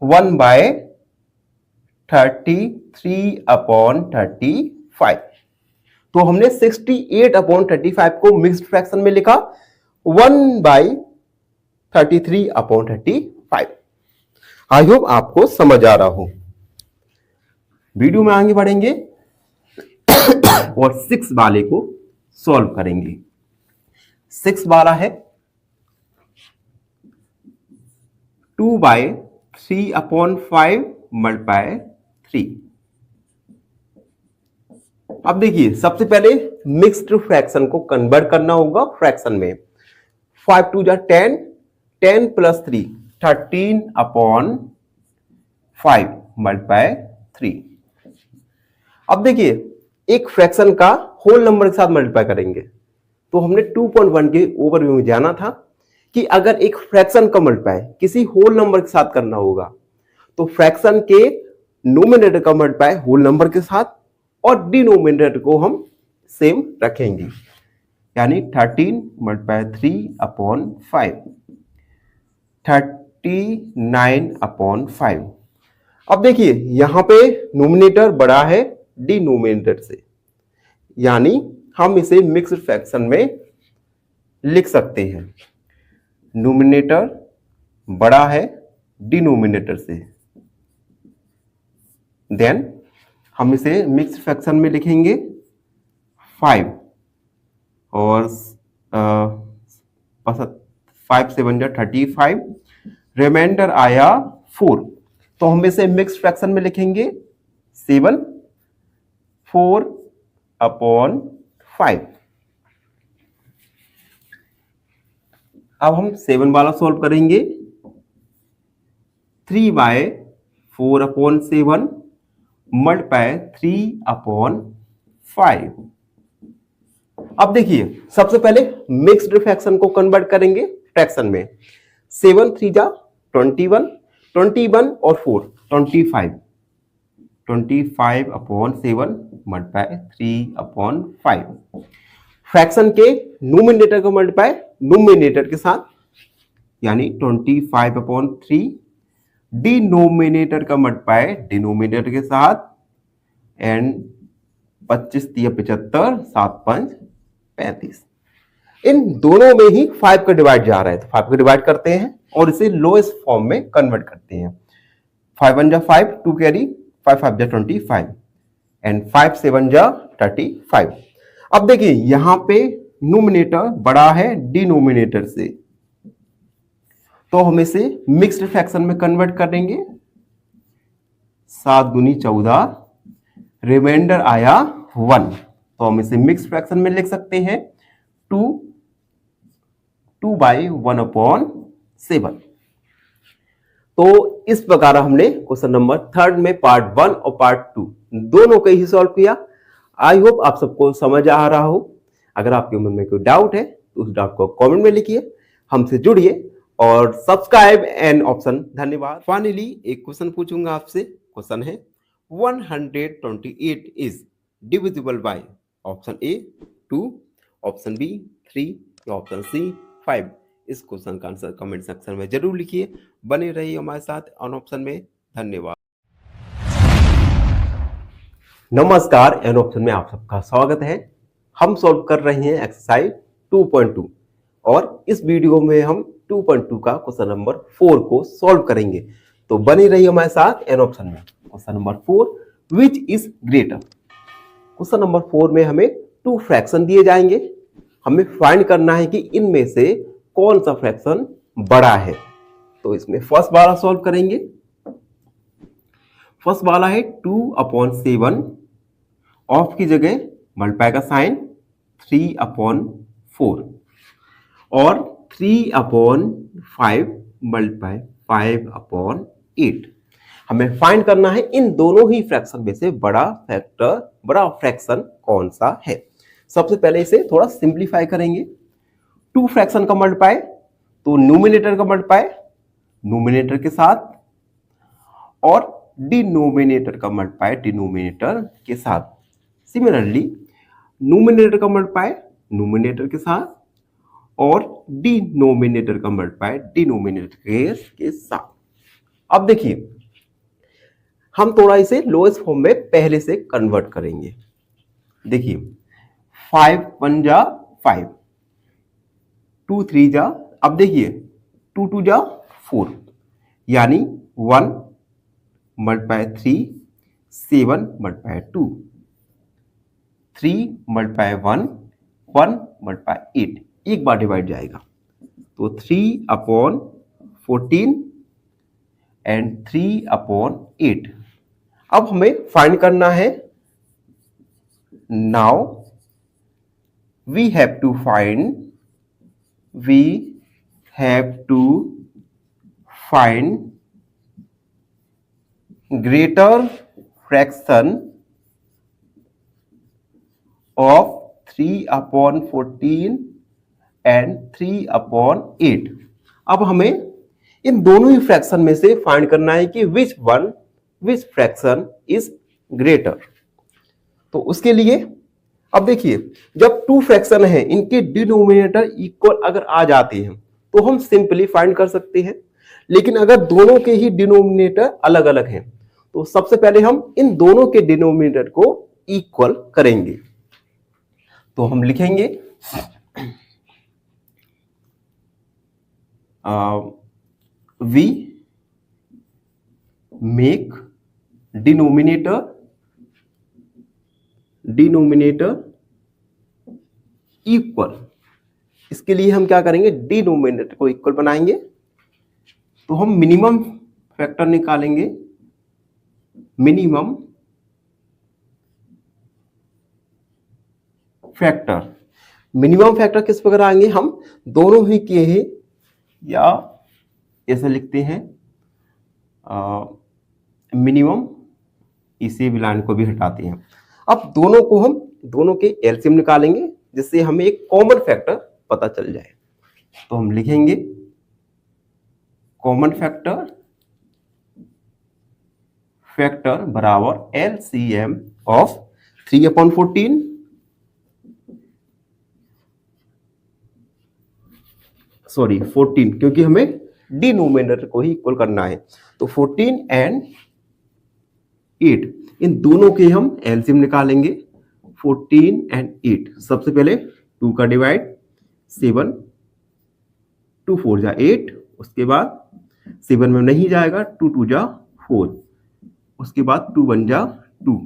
[SPEAKER 1] 1/33/35। तो हमने 68/35 को मिक्स्ड फ्रैक्शन में लिखा 1/33/35। आई होप आपको समझ आ रहा हो। वीडियो में आगे बढ़ेंगे और 6 वाले को सॉल्व करेंगे। 6 वाला है 2/3/5 मल्टीप्लाई 3। अब देखिए सबसे पहले मिक्स्ड फ्रैक्शन को कन्वर्ट करना होगा फ्रैक्शन में। 5 2 10, 10 + 3 13/5 मल्टीप्लाई 3। अब देखिए एक फ्रैक्शन का होल नंबर के साथ मल्टीप्लाई करेंगे, तो हमने 2.1 के ओवरव्यू में जाना था कि अगर एक फ्रैक्शन का मल्टीप्लाई किसी होल नंबर के साथ करना होगा तो फ्रैक्शन के नोमिनेटर का मल्टीप्लाई होल नंबर के साथ और डिनोमिनेटर को हम सेम रखेंगे, यानी 13 मल्टीप्लाई 3/5, 39/5। अब देखिए यहां पे नोमिनेटर बड़ा है डिनोमिनेटर से, यानी हम इसे मिक्स्ड फ्रैक्शन में लिख सकते हैं। नोमिनेटर बड़ा है डिनोमिनेटर से, देन हम इसे मिक्स्ड फ्रैक्शन में लिखेंगे 5 और 5 7 35, रिमाइंडर आया 4, तो हम इसे मिक्स्ड फ्रैक्शन में लिखेंगे 7 4/5। अब हम 7 वाला सॉल्व करेंगे। 3/4/7 मल्टीप्लाई 3/5। अब देखिए सबसे पहले मिक्स्ड फ्रैक्शन को कन्वर्ट करेंगे फ्रैक्शन में। 7 3 जा 21, 21 और 4 25, 25/7 मल्टीप्लाई 3/5। फ्रैक्शन के नोमिनेटर को मल्टीप्लाई नोमिनेटर के साथ, यानी 25/3, डिनोमिनेटर का मल्टीप्लाई डिनोमिनेटर के साथ, एंड 25 3 75, 7 5 35। इन दोनों में ही 5 का डिवाइड जा रहा है, तो 5 का डिवाइड करते हैं और इसे लोएस्ट फॉर्म में कन्वर्ट करते हैं। 5 1 जा 5, 2 कैरी, 5 5 जा 25 एंड 5 7 जा 35। अब देखिए यहां पे नोमिनेटर बड़ा है डिनोमिनेटर से, तो हम इसे मिक्स्ड फ्रैक्शन में कन्वर्ट करेंगे। 7 दूनी 14, रिमाइंडर आया 1, तो हम इसे मिक्स्ड फ्रैक्शन में लिख सकते हैं 2/1/7। तो इस प्रकार हमने क्वेश्चन नंबर 3 में पार्ट 1 और पार्ट 2 दोनों का ही सॉल्व किया। आई होप आप सबको समझ आ रहा हो। अगर आपके मन में कोई डाउट है तो उस डाउट को कमेंट में लिखिए, हमसे जुड़िए और सब्सक्राइब एंड ऑप्शन। धन्यवाद। फाइनली एक क्वेश्चन पूछूंगा आपसे। क्वेश्चन है 128 is divisible by option A 2, option B 3 या ऑप्शन सी 5। इस क्वेश्चन का आंसर कमेंट सेक्शन में जरूर लिखिए। बने रहिए हमारे साथ ऑन ऑप्शन में। धन्यवाद। नमस्कार, एन ऑप्शन में आप सबका स्वागत है। हम सॉल्व कर रहे हैं एक्सरसाइज 2.2 और इस वीडियो में हम 2.2 का क्वेश्चन नंबर 4 को सॉल्व करेंगे। तो बने रहिए हमारे साथ एन ऑप्शन में। Question number 4, which is greater. Question number 4 में हमें 2 फ्रैक्शन दिए जाएंगे। हमें फाइंड करना है कि इनमें से कौन सा फ्रैक्शन बड़ा है। तो इसमें फर्स्ट वाला सॉल्व करेंगे। फर्स्ट वाला है 2/7, ऑफ की जगह मल्टीप्लाई का साइन 3/4 और 3/5 मल्टीप्लाई 5/8। हमें फाइंड करना है इन दोनों ही फ्रैक्शन में से बड़ा फ्रैक्शन कौन सा है। सबसे पहले इसे थोड़ा सिंप्लीफाई करेंगे। 2 फ्रैक्शन का मल्टीप्लाई, तो न्यूमिनेटर का मल्टीप्लाई नोमिनेटर के साथ और डिनोमिनेटर का मल्टीप्लाई डिनोमिनेटर के साथ। सिमिलरली नोमिनेटर का मल्टीप्लाई नोमिनेटर के साथ और डिनोमिनेटर का मल्टीप्लाई डिनोमिनेटर के साथ। अब देखिए हम थोड़ा इसे लोएस्ट फॉर्म में पहले से कन्वर्ट करेंगे। देखिए 5 1 जा 5, 2 3 जा, अब देखिए 2 2 जा 4, यानी 1 मल्टीप्लाई 3, 7 मल्टीप्लाई 2, 3 मल्टीप्लाई 1, 1 मल्टीप्लाई 8। एक बार डिवाइड जाएगा तो 3/14 एंड 3/8। अब हमें फाइंड करना है। Now we have to find greater fraction of 3/14 and 3/8। अब हमें इन दोनों ही फ्रैक्शन में से फाइंड करना है कि विच फ्रैक्शन इज ग्रेटर। तो उसके लिए अब देखिए, जब टू फ्रैक्शन है, इनके डिनोमिनेटर इक्वल अगर आ जाते हैं तो हम सिंपली फाइंड कर सकते हैं। लेकिन अगर दोनों के ही डिनोमिनेटर अलग अलग हैं तो सबसे पहले हम इन दोनों के डिनोमिनेटर को इक्वल करेंगे। तो हम लिखेंगे वी मेक डिनोमिनेटर इक्वल। इसके लिए हम क्या करेंगे, डिनोमिनेटर को इक्वल बनाएंगे। तो हम मिनिमम फैक्टर निकालेंगे, मिनिमम फैक्टर किस प्रकार आएंगे, हम दोनों ही के हैं, या ऐसे लिखते हैं मिनिमम, इसी लाइन को भी हटाते हैं। अब दोनों के एलसीएम निकालेंगे जिससे हमें एक कॉमन फैक्टर पता चल जाए। तो हम लिखेंगे कॉमन फैक्टर बराबर एलसीएम ऑफ 3/14 14, क्योंकि हमें डिनोमिनेटर को ही इक्वल करना है। तो 14 एंड 8, इन दोनों के हम एलसीएम निकालेंगे। 14 एंड 8, सबसे पहले 2 का डिवाइड, 7 2 4 जा 8, उसके बाद 7 में नहीं जाएगा, 2 2 जा 4, उसके बाद 2 1 जा 2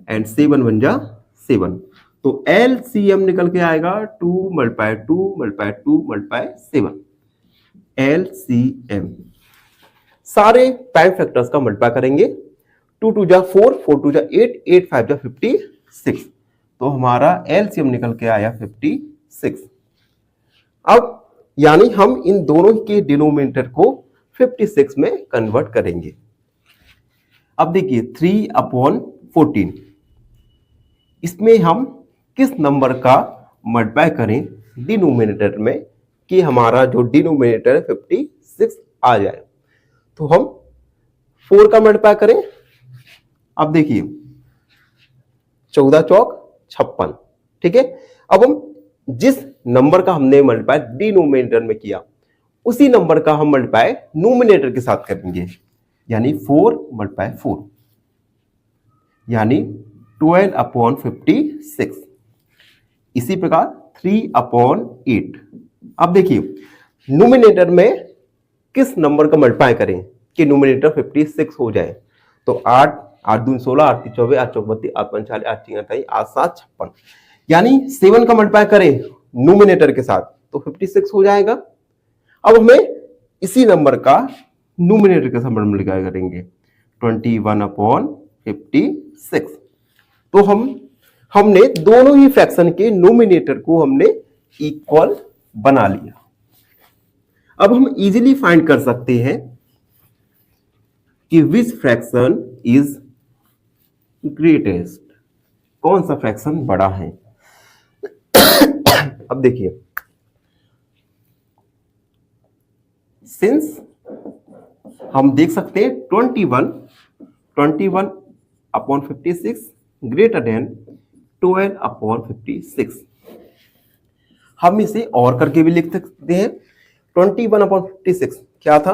[SPEAKER 1] एंड 7 1 जा 7। तो एलसीएम निकल के आएगा 2 × 2 × 2 × 7 एलसीएम। सारे प्राइम फैक्टर्स का मल्टीप्लाई करेंगे। 2 2 जा 4, 4 2 जा 8, 8 5 जा 56। तो हमारा एलसीएम निकल के आया 56। अब यानी हम इन दोनों के डिनोमिनेटर को 56 में कन्वर्ट करेंगे। अब देखिए 3/14, इसमें हम किस नंबर का मल्टीप्लाई करें डिनोमिनेटर में कि हमारा जो डिनोमिनेटर 56 आ जाए। तो हम 4 का मल्टीप्लाई करें। अब देखिए 14 चौक 56, ठीक है। अब हम जिस नंबर का हमने मल्टीप्लाई डिनोमिनेटर में किया उसी नंबर का हम मल्टीप्लाई नोमिनेटर के साथ करेंगे, यानी 4 × 4 यानी 12/56। इसी प्रकार 3/8। अब देखिए नोमिनेटर में किस नंबर का मल्टीप्लाई करें कि नोमिनेटर 56 हो जाए। तो 8 8 दूनी 16, 8 3 24, 8 4 32, 8 5 40, 8 3 28, 8 7 56, यानी 7 का मल्टीप्लाई करें नोमिनेटर के साथ तो 56 हो जाएगा। अब हमें इसी नंबर का नोमिनेटर के साथ मल्टीप्लाई करेंगे 21/56। तो हमने दोनों ही फ्रैक्शन के नोमिनेटर को हमने इक्वल बना लिया। अब हम इजीली फाइंड कर सकते हैं कि विच फ्रैक्शन इज ग्रेटेस्ट, कौन सा फ्रैक्शन बड़ा है। अब देखिए सिंस हम देख सकते हैं 21/56 ग्रेटर देन 12/56। हम इसे और करके भी लिख सकते हैं। 21/56 क्या था,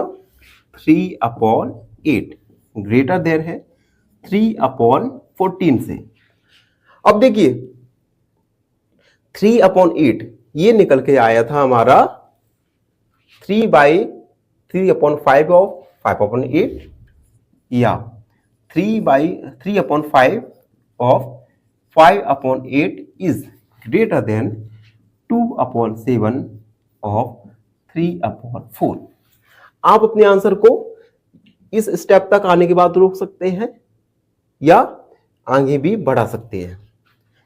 [SPEAKER 1] 3/8 ग्रेटर देन है 3/14 से। अब देखिए 3/8 ये निकल के आया था हमारा 3/5 ऑफ 5/8 या 3/5 of 5/8 is greater then 2/7 of 3/4। आप अपने आंसर को इस स्टेप तक आने के बाद रोक सकते हैं या आगे भी बढ़ा सकते हैं,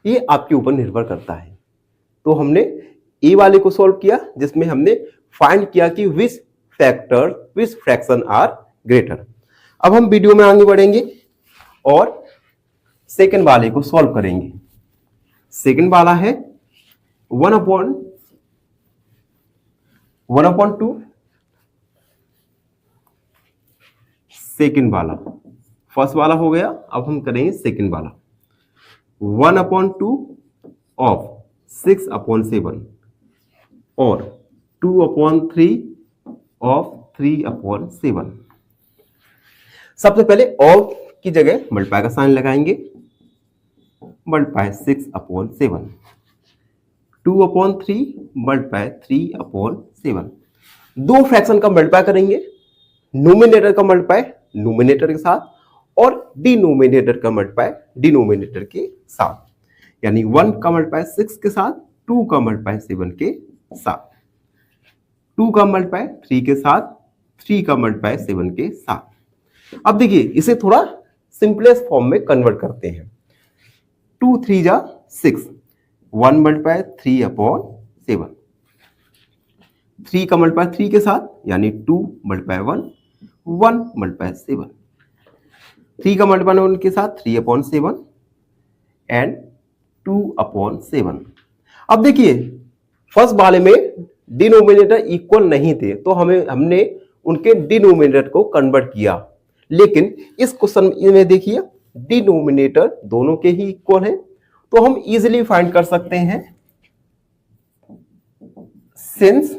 [SPEAKER 1] ये आपके ऊपर निर्भर करता है। तो हमने ए वाले को सॉल्व किया जिसमें हमने फाइंड किया कि विच फ्रैक्शन आर ग्रेटर। अब हम वीडियो में आगे बढ़ेंगे और सेकंड वाले को सॉल्व करेंगे। सेकंड वाला है 1/2 सेकंड वाला, फर्स्ट वाला हो गया, अब हम करेंगे सेकंड वाला। 1/2 ऑफ 6/7 और 2/3 ऑफ 3/7। सबसे पहले ऑफ की जगह मल्टीप्लाई का साइन लगाएंगे, मल्टीप्लाई 6/7, 2/3 मल्टीप्लाई 3/7। दो फ्रैक्शन का मल्टीप्लाई करेंगे, नोमिनेटर का मल्टीप्लाई नोमिनेटर के साथ और डिनोमिनेटर का मल्टीप्लाई डिनोमिनेटर के साथ, यानी 1 का मल्टीप्लाई 6 के साथ, 2 का मल्टीप्लाई 7 के साथ, 2 का मल्टीप्लाई 3 के साथ, 3 का मल्टीप्लाई 7 के साथ। अब देखिए इसे थोड़ा सिंपलेस्ट फॉर्म में कन्वर्ट करते हैं। 2 3 जा 6, 1 मल्टीप्लाई 3/7, 3 का मल्टीप्लाई 3 के साथ यानी 2 मल्टीप्लाई 1, 1 मल्टीप्लाई 7, 3 का मल्टीप्लाई 1 के साथ 3/7 एंड 2/7। अब देखिए फर्स्ट वाले में डिनोमिनेटर इक्वल नहीं थे तो हमने उनके डिनोमिनेटर को कन्वर्ट किया, लेकिन इस क्वेश्चन में देखिए डिनोमिनेटर दोनों के ही इक्वल है, तो हम इजीली फाइंड कर सकते हैं since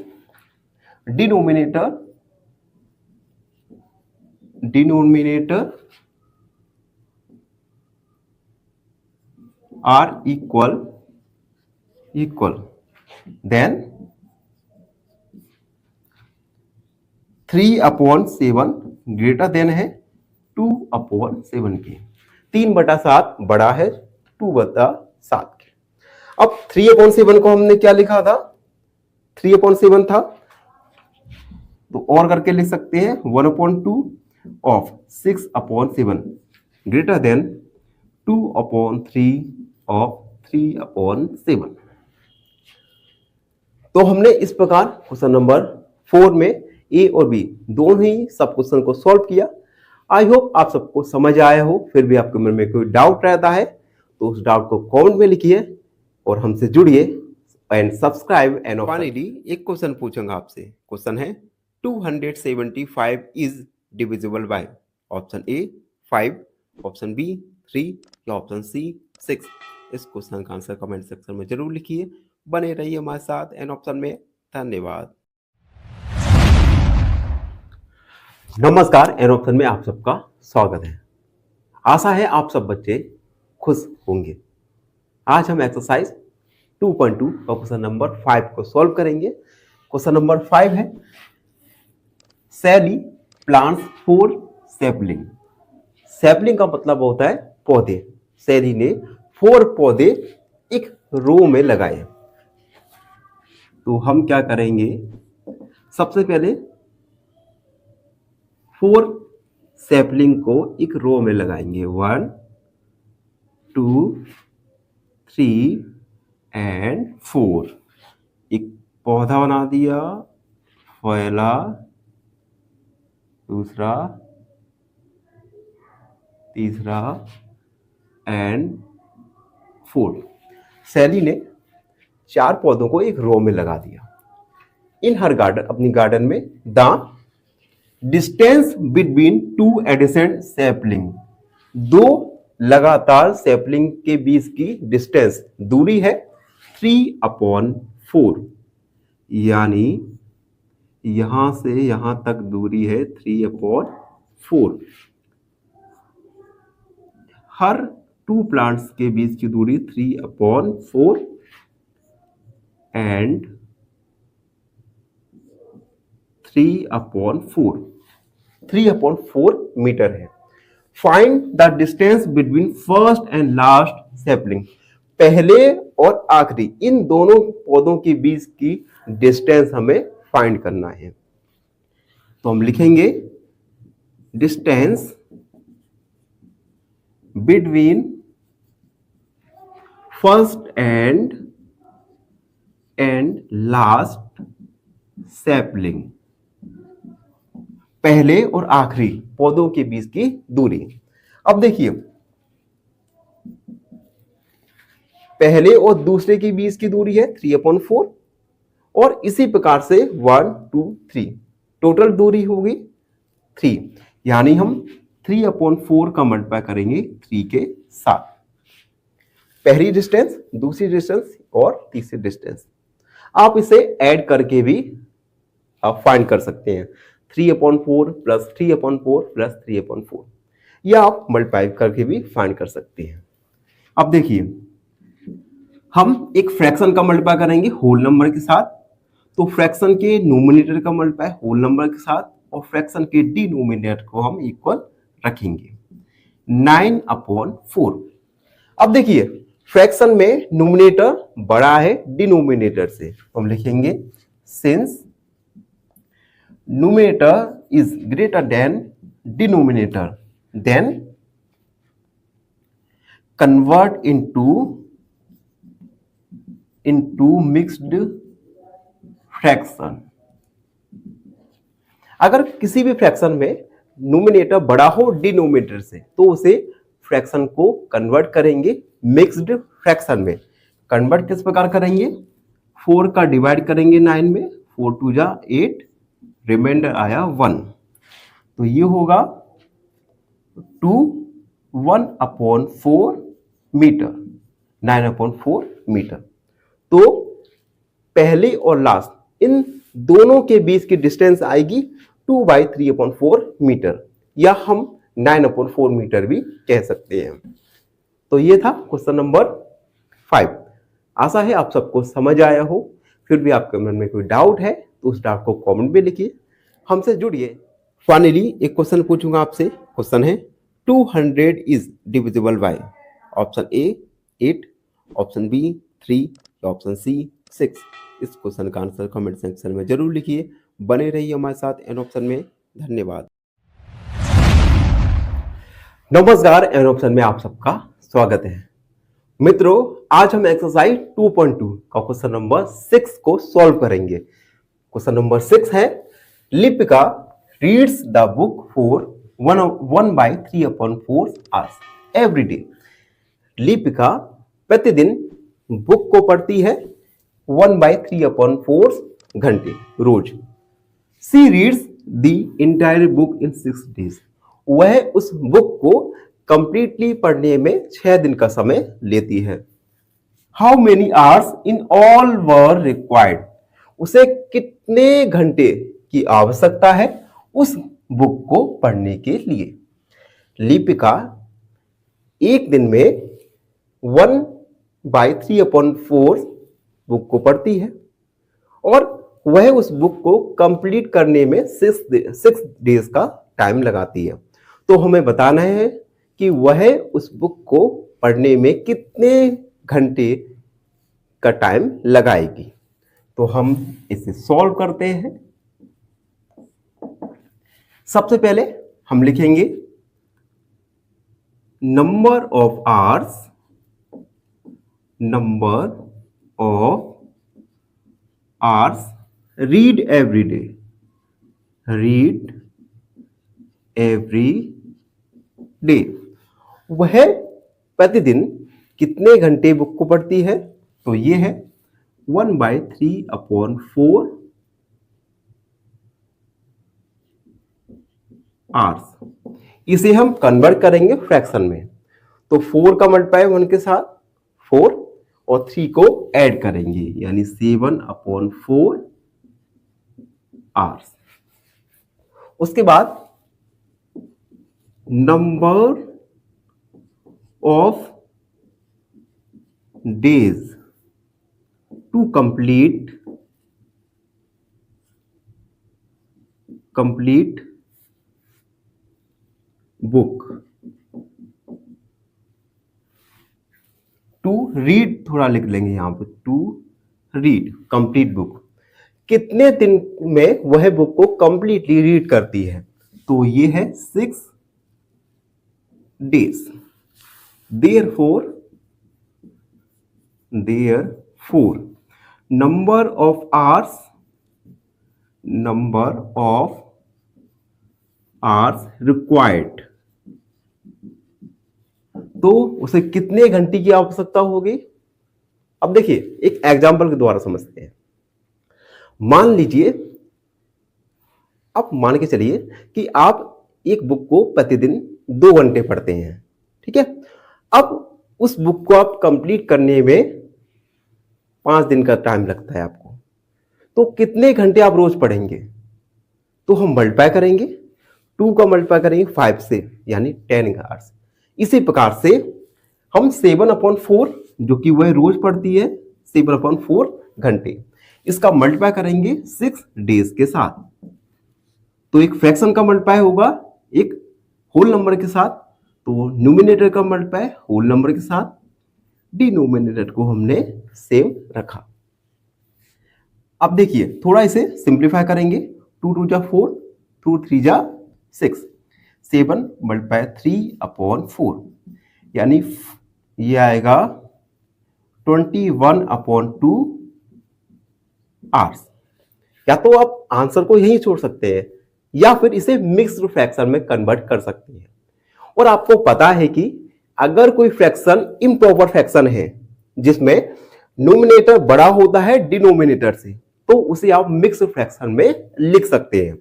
[SPEAKER 1] denominator are equal, then 3/7 greater than है 2/7 के। 3/7 बड़ा है 2/7 के। अब 3/7 को हमने क्या लिखा था, 3/7 था, तो और करके लिख सकते हैं 1/2 ऑफ 6/7 ग्रेटर देन 2/3 ऑफ 3/7। तो हमने इस प्रकार क्वेश्चन नंबर 4 में ए और बी दोनों ही सब क्वेश्चन को सॉल्व किया। आई होप आप सबको समझ आया हो। फिर भी आपके मन में कोई डाउट रहता है तो उस डाउट को कमेंट में लिखिए और हमसे जुड़िए एंड सब्सक्राइब। एंड फाइनली एक क्वेश्चन पूछूंगा आपसे। क्वेश्चन है 275 is divisible by option A 5, option B 3 या ऑप्शन सी 6। इस क्वेश्चन का आंसर कमेंट सेक्शन में जरूर लिखिए। बने रहिए हमारे साथ एन ऑप्शन में। धन्यवाद। नमस्कार, एन ऑप्शन में आप सबका स्वागत है। आशा है आप सब बच्चे खुश होंगे। आज हम एक्सरसाइज 2.2 और क्वेश्चन नंबर 5 को सॉल्व करेंगे। क्वेश्चन नंबर 5 है सैली प्लांट्स 4 सैपलिंग। सैपलिंग का मतलब होता है पौधे। सैली ने 4 पौधे एक रो में लगाए। तो हम क्या करेंगे, सबसे पहले 4 सैपलिंग को एक रो में लगाएंगे। 1 2 3 एंड 4। एक पौधा बना दिया, पहला, दूसरा, तीसरा एंड 4। सैली ने 4 पौधों को एक रो में लगा दिया। इन हर गार्डन, अपनी गार्डन में द डिस्टेंस बिटवीन 2 एडिसेंट सैपलिंग, 2 लगातार सैपलिंग के बीच की डिस्टेंस, दूरी है 3/4, यानी यहां से यहां तक दूरी है 3/4। हर 2 प्लांट्स के बीच की दूरी 3/4 एंड 3/4 मीटर है। Find the distance between first and last sapling. पहले और आखिरी इन दोनों पौधों के बीच की डिस्टेंस हमें फाइंड करना है। तो हम लिखेंगे distance between first and last sapling, पहले और आखिरी पौधों के बीच की दूरी। अब देखिए पहले और दूसरे के बीच की दूरी है 3/4 और इसी प्रकार से 1 2 3 टोटल दूरी होगी 3। यानी हम 3/4 का मल्टीप्लाई करेंगे 3 के साथ। पहली डिस्टेंस, दूसरी डिस्टेंस और तीसरी डिस्टेंस। आप इसे ऐड करके भी आप फाइंड कर सकते हैं। 3/4 प्लस 3/4 प्लस 3/4, या आप मल्टीप्लाई करके भी फाइंड कर सकते हैं। अब देखिए, हम एक फ्रैक्शन का मल्टीप्लाई करेंगे होल नंबर के साथ, तो फ्रैक्शन के न्यूमरेटर का मल्टीप्लाई होल नंबर के साथ और फ्रैक्शन के डिनोमिनेटर को हम इक्वल रखेंगे 9/4। अब देखिए, फ्रैक्शन में न्यूमरेटर बड़ा है डिनोमिनेटर से, तो हम लिखेंगे since numerator is greater than denominator, then convert into mixed fraction. अगर किसी भी फ्रैक्शन में न्यूमरेटर बड़ा हो डिनोमिनेटर से, तो उसे फ्रैक्शन को कन्वर्ट करेंगे मिक्स्ड फ्रैक्शन में। कन्वर्ट किस प्रकार करेंगे? 4 का डिवाइड करेंगे 9 में, 4 2 जा 8, रिमाइंडर आया 1, तो ये होगा 2 1/4 मीटर, 9/4 मीटर। तो पहले और लास्ट इन दोनों के बीच की डिस्टेंस आएगी 2/3/4 मीटर, या हम 9/4 मीटर भी कह सकते हैं। तो ये था क्वेश्चन नंबर 5। आशा है आप सबको समझ आया हो। फिर भी आपके मन में कोई डाउट है तो उस डाउट को कमेंट में लिखिए, हमसे जुड़िए। फाइनली एक क्वेश्चन पूछूंगा आपसे। क्वेश्चन है 200 is divisible by option A 8, option B 3, option C 6। इस क्वेश्चन का आंसर कमेंट सेक्शन में जरूर लिखिए। बने रहिए हमारे साथ एन ऑप्शन में। धन्यवाद। नमस्कार, एन ऑप्शन में आप सबका स्वागत है। मित्रों, आज हम एक्सरसाइज 2.2 का क्वेश्चन नंबर 6 को सॉल्व करेंगे। क्वेश्चन नंबर 6 है, Lipika reads the book for 1/3/4 hours every day. Lipika प्रतिदिन बुक को पढ़ती है 1/3/4 घंटे रोज। She reads the entire book in 6 days. वह उस बुक को कंप्लीटली पढ़ने में 6 दिन का समय लेती है। How many hours in all were required. उसे कितने घंटे की आवश्यकता है उस बुक को पढ़ने के लिए। लिपिका एक दिन में 1/3/4 बुक को पढ़ती है और वह उस बुक को कंप्लीट करने में 6 डेज का टाइम लगाती है। तो हमें बताना है कि वह उस बुक को पढ़ने में कितने घंटे का टाइम लगाएगी। तो हम इसे सॉल्व करते हैं। सबसे पहले हम लिखेंगे number of hours read every day. वह प्रतिदिन कितने घंटे बुक को पढ़ती है? तो ये है 1/3/4 आवर्स। इसे हम कन्वर्ट करेंगे फ्रैक्शन में, तो 4 का मल्टीप्लाई 1 के साथ 4 और 3 को ऐड करेंगे, यानी 7/4 आवर्स। उसके बाद number of days to complete book. To read थोड़ा लिख लेंगे यहां पे, टू रीड कंप्लीट बुक। कितने दिन में वह बुक को कंप्लीटली रीड करती है? तो ये है 6 days. Therefore number of hours required. तो उसे कितने घंटे की आवश्यकता होगी? अब देखिए, एक एग्जाम्पल के द्वारा समझते हैं। मान लीजिए, आप मान के चलिए कि आप एक बुक को प्रतिदिन 2 घंटे पढ़ते हैं, ठीक है। अब उस बुक को आप कंप्लीट करने में 5 दिन का टाइम लगता है आपको, तो कितने घंटे आप रोज पढ़ेंगे? तो हम मल्टीप्लाई करेंगे, 2 का मल्टीप्लाई करेंगे 5 से, यानी 10 आवर्स। इसी प्रकार से हम 7/4 जो कि वह रोज पढ़ती है 7/4 घंटे, इसका मल्टीप्लाई करेंगे 6 डेज के साथ। तो एक फ्रैक्शन का मल्टीप्लाई होगा एक होल नंबर के साथ, तो न्यूमिनेटर का मल्टीप्लाई होल नंबर के साथ, डिनोमिनेटर को हमने सेम रखा। अब देखिए थोड़ा इसे सिंप्लीफाई करेंगे, 2 2 जा 4, 2 3 जा 6, 7 मल्टीप्लाई 3/4, यानी ये आएगा 21/2 आवर्स। या तो आप आंसर को यहीं छोड़ सकते हैं या फिर इसे मिक्स्ड फ्रैक्शन में कन्वर्ट कर सकते हैं। और आपको पता है कि अगर कोई फ्रैक्शन इम्प्रॉपर फ्रैक्शन है जिसमें न्यूमिनेटर बड़ा होता है डिनोमिनेटर से, तो उसे आप मिक्स्ड फ्रैक्शन में लिख सकते हैं।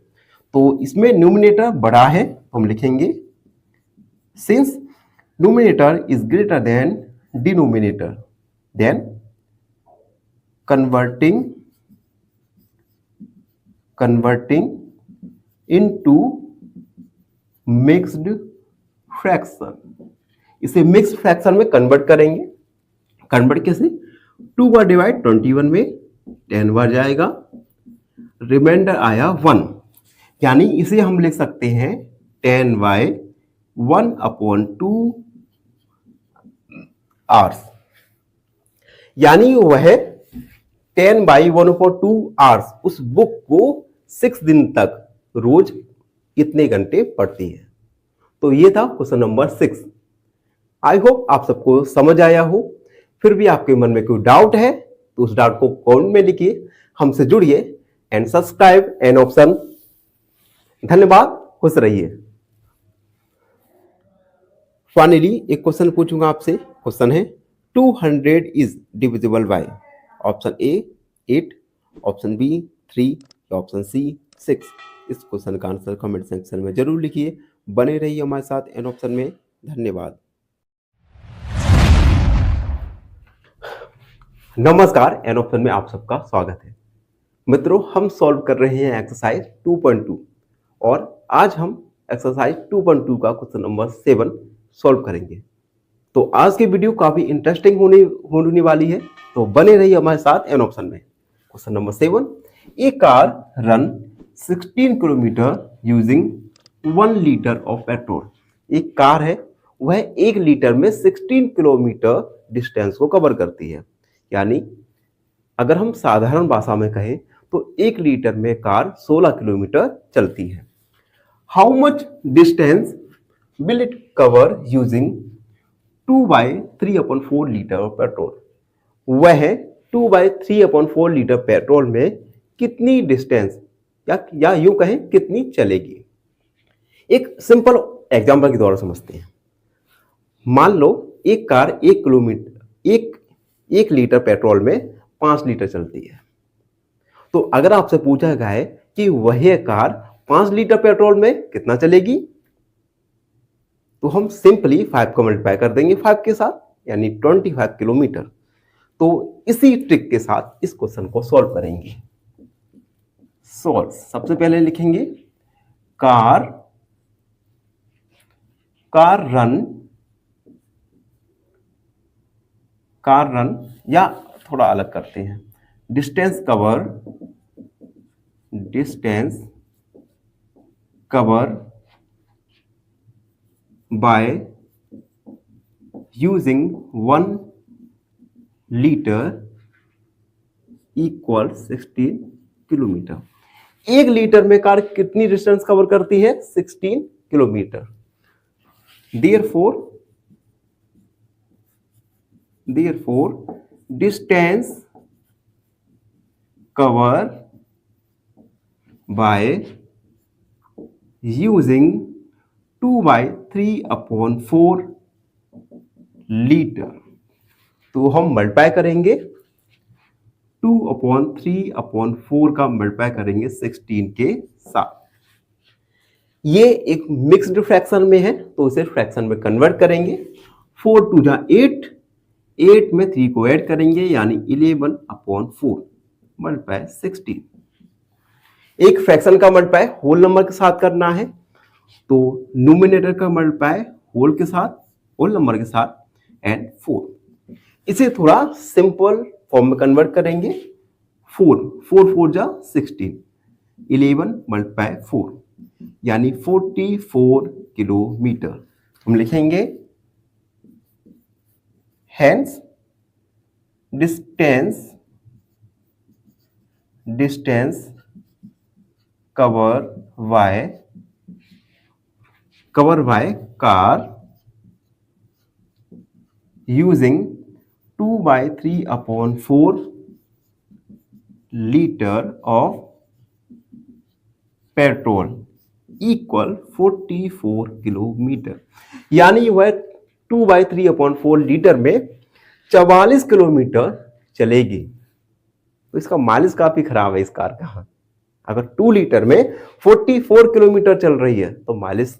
[SPEAKER 1] तो इसमें न्यूमिनेटर बड़ा है तो हम लिखेंगे since numerator is greater than denominator, then converting into mixed fraction. इसे मिक्स्ड फ्रैक्शन में कन्वर्ट करेंगे। कन्वर्ट कैसे? 2 बार डिवाइड 21 में 10 बार जाएगा, रिमाइंडर आया 1, यानी इसे हम लिख सकते हैं 10/1/2 आवर्स, यानी वह 10/1/2 आवर्स उस बुक को 6 दिन तक रोज इतने घंटे पढ़ती है। तो ये था क्वेश्चन नंबर 6। आई होप आप सबको समझ आया हो। फिर भी आपके मन में कोई डाउट है तो उस डाउट को कमेंट में लिखिए, हमसे जुड़िए एंड सब्सक्राइब एन ऑप्शन। धन्यवाद, खुश रहिए। फाइनली एक क्वेश्चन पूछूंगा आपसे। क्वेश्चन है 200 is divisible by option A 8, option B 3, option C 6। इस क्वेश्चन का आंसर कमेंट सेक्शन में जरूर लिखिए। बने रहिए हमारे साथ एन ऑप्शन में। धन्यवाद। नमस्कार, एन ऑप्शन में आप सबका स्वागत है। मित्रों, हम सॉल्व कर रहे हैं एक्सरसाइज 2.2 और आज हम एक्सरसाइज 2.2 का क्वेश्चन नंबर 7 सॉल्व करेंगे। तो आज की वीडियो काफी इंटरेस्टिंग होने वाली है, तो बने रहिए हमारे साथ एन ऑप्शन में। Question number 7, A car run 16 kilometre using 1 litre of petrol. एक कार है, वह 1 लीटर में 16 किलोमीटर डिस्टेंस को कवर करती है। यानी अगर हम साधारण भाषा में कहें तो 1 लीटर में कार 16 किलोमीटर चलती है। How much distance will it cover using 2/3/4 litre of petrol. वह 2/3/4 लीटर पेट्रोल में कितनी डिस्टेंस या यूं कहें कितनी चलेगी। एक सिंपल एग्जांपल के द्वारा समझते हैं। मान लो एक कार 1 लीटर पेट्रोल में 5 लीटर चलती है। तो अगर आपसे पूछा गया है कि वह कार 5 लीटर पेट्रोल में कितना चलेगी, तो हम सिंपली 5 को मल्टीप्लाई कर देंगे 5 के साथ, यानी 25 किलोमीटर। तो इसी ट्रिक के साथ इस क्वेश्चन को सॉल्व करेंगे। सॉल्व, सबसे पहले लिखेंगे कार रन या थोड़ा अलग करते हैं, distance cover by using 1 litre equal 16 kilometre. 1 litre में कार कितनी डिस्टेंस कवर करती है? 16 kilometre. Therefore, distance cover by using 2/3/4 litre. तो हम मल्टीप्लाई करेंगे 2/3/4 का मल्टीप्लाई करेंगे 16 के साथ। ये एक मिक्स्ड फ्रैक्शन में है तो इसे फ्रैक्शन में कन्वर्ट करेंगे। 4 2 जा 8, 8 में 3 को ऐड करेंगे यानी 11/4 मल्टीप्लाई 16। एक फ्रैक्शन का मल्टीप्लाई होल नंबर के साथ करना है तो न्यूमरेटर का मल्टीप्लाई होल के साथ, होल नंबर के साथ एंड 4। इसे थोड़ा सिंपल फॉर्म में कन्वर्ट करेंगे। 4 4 जा 16, 11 मल्टीप्लाई 4 यानी 44 किलोमीटर। हम लिखेंगे hence distance cover by car using 2/3/4 litre of petrol equal 44 kilometre. यानी वह 2/3/4 लीटर में 44 किलोमीटर चलेगी। तो इसका माइलेज काफी खराब है इस कार का। अगर 2 लीटर में 44 किलोमीटर चल रही है तो माइलेज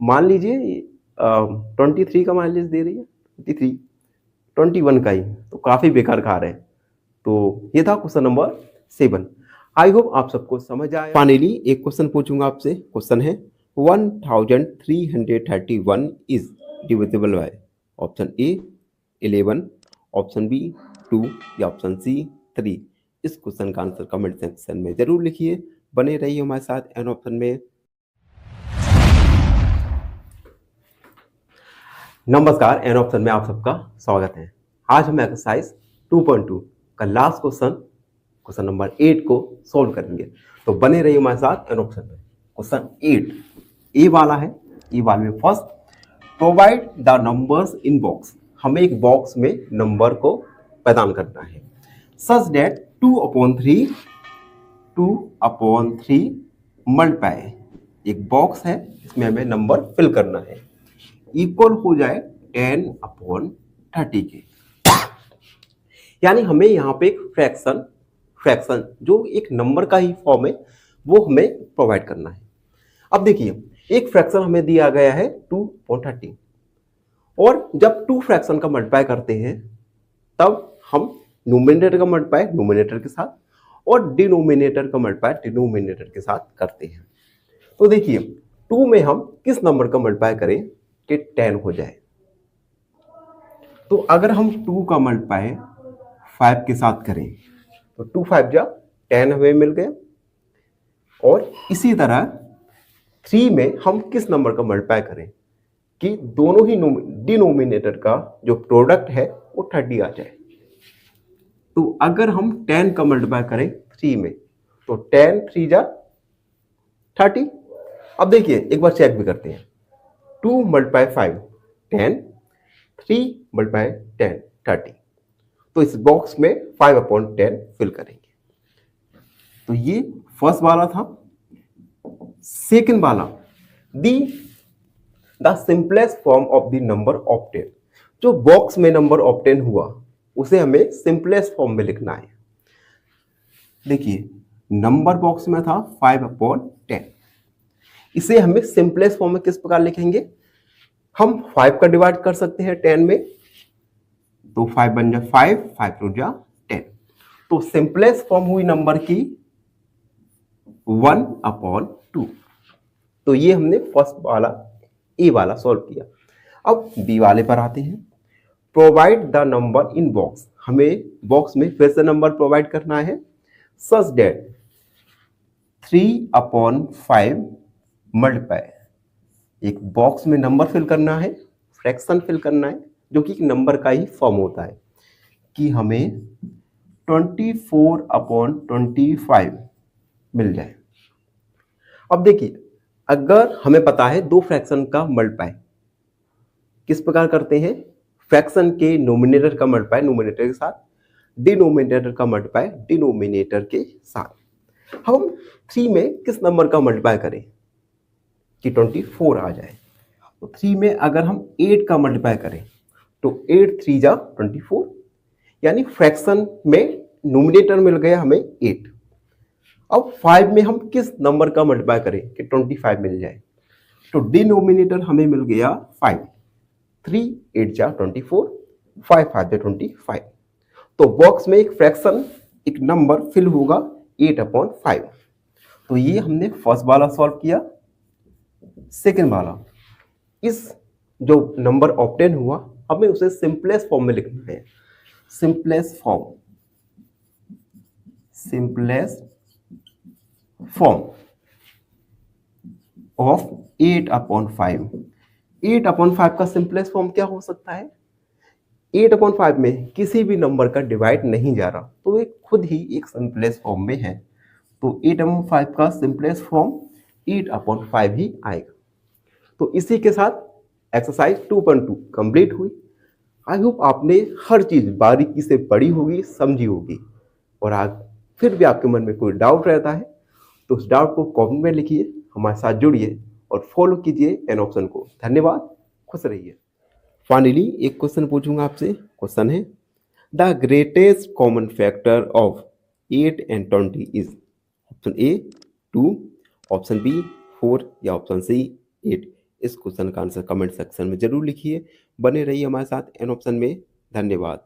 [SPEAKER 1] मान लीजिए 23 का माइलेज दे रही है, 21 का ही, तो काफी बेकार कार है। तो ये था क्वेश्चन नंबर 7। आई होप आप सबको समझ आया। फाइनली एक क्वेश्चन पूछूंगा आपसे। क्वेश्चन है 1331 is divisible by option A 11, option B 2 या ऑप्शन सी 3। इस क्वेश्चन का आंसर कमेंट सेक्शन में जरूर लिखिए। बने रहिए हमारे साथ एन ऑप्शन में। नमस्कार, एन ऑप्शन में आप सबका स्वागत है। आज हम एक्सरसाइज 2.2 का लास्ट क्वेश्चन नंबर 8 को सॉल्व करेंगे। तो बने रहिए हमारे साथ एन ऑप्शन में। क्वेश्चन 8 ए वाला है। ए वाले में first, provide the numbers in box. हमें एक बॉक्स में नंबर को प्रदान करना है सच दैट 2/3 मल्टीप्लाई, एक बॉक्स है इसमें हमें नंबर फिल करना है, इक्वल हो जाए 10/30 के। यानी हमें यहाँ पे एक फ्रैक्शन जो एक नंबर का ही फॉर्म है वो हमें प्रोवाइड करना है। अब देखिए एक फ्रैक्शन हमें दिया गया है 2/30 और जब 2 फ्रैक्शन का मल्टीप्लाई करते हैं तब हम न्यूमरेटर का मल्टीप्लाई न्यूमरेटर के साथ और डिनोमिनेटर का मल्टीप्लाई डिनोमिनेटर के साथ करते हैं। तो देखिए 2 में हम किस नंबर का मल्टीप्लाई करें कि 10 हो जाए। तो अगर हम 2 का मल्टीप्लाई 5 के साथ करें तो 2 5 जा 10 हमें मिल गया। और इसी तरह 3 में हम किस नंबर का मल्टीप्लाई करें कि दोनों ही डिनोमिनेटर का जो प्रोडक्ट है वो 30 आ जाए। तो अगर हम 10 का मल्टीप्लाई करें 3 में तो 10 3 जा 30। अब देखिए एक बार चेक भी करते हैं। 2 मल्टीप्लाई 5 10, 3 मल्टीप्लाई 10 30। तो इस बॉक्स में 5/10 फिल करेंगे। तो ये फर्स्ट वाला था। सेकंड वाला, the simplest form of the number obtain. जो बॉक्स में नंबर ऑब्टेन हुआ उसे हमें सिंपलेस्ट फॉर्म में लिखना है। देखिए नंबर बॉक्स में था 5/10, इसे हमें सिंपलेस्ट फॉर्म में किस प्रकार लिखेंगे। हम 5 का डिवाइड कर सकते हैं 10 में, तो 5 बन जा 5, 5 टू जा 10। तो सिंपलेस्ट फॉर्म हुई नंबर की 1/2। तो ये हमने फर्स्ट वाला ए वाला सॉल्व किया। अब बी वाले पर आते हैं। Provide the number in box. हमें बॉक्स में फिर से नंबर प्रोवाइड करना है सच दैट 3/5 मल्टीप्लाई, एक बॉक्स में नंबर फिल करना है, फ्रैक्शन फिल करना है जो कि एक नंबर का ही फॉर्म होता है कि हमें 24/25 मिल जाए। अब देखिए अगर हमें पता है 2 फ्रैक्शन का मल्टीप्लाई किस प्रकार करते हैं, फ्रैक्शन के नोमिनेटर का मल्टीप्लाई नोमिनेटर के साथ, डिनोमिनेटर का मल्टीप्लाई डिनोमिनेटर के साथ। हम 3 में किस नंबर का मल्टीप्लाई करें कि 24 आ जाए। तो 3 में अगर हम 8 का मल्टीप्लाई करें तो 8 3 जा 24, यानी फ्रैक्शन में नोमिनेटर मिल गया हमें 8। अब 5 में हम किस नंबर का मल्टीप्लाई करें कि 25 मिल जाए। तो डिनोमिनेटर हमें मिल गया 5, 3 8 जा 24, 5 5 जा 25। तो बॉक्स में एक फ्रैक्शन, एक नंबर फिल होगा 8/5। तो ये हमने फर्स्ट वाला सॉल्व किया। सेकेंड वाला, इस जो नंबर ऑब्टेन हुआ हमें उसे सिंपलेस्ट फॉर्म में लिखना है। Simplest form of 8/5। 8/5 का सिंपलेस्ट फॉर्म क्या हो सकता है? 8/5 में किसी भी नंबर का डिवाइड नहीं जा रहा, तो ये खुद ही एक सिंपलेस्ट फॉर्म में है। तो 8/5 का सिंपलेस्ट फॉर्म 8/5 ही आएगा। तो इसी के साथ एक्सरसाइज 2.2 कंप्लीट हुई। आई होप आपने हर चीज बारीकी से पढ़ी होगी, समझी होगी। और आज फिर भी आपके मन में कोई डाउट रहता है तो उस डाउट को कमेंट में लिखिए, हमारे साथ जुड़िए और फॉलो कीजिए एन ऑप्शन को। धन्यवाद, खुश रहिए। फाइनली एक क्वेश्चन पूछूंगा आपसे। क्वेश्चन है, the greatest common factor of 8 and 20 is option A 2, option B 4 या ऑप्शन सी 8। इस क्वेश्चन का आंसर कमेंट सेक्शन में जरूर लिखिए। बने रहिए हमारे साथ एन ऑप्शन में। धन्यवाद।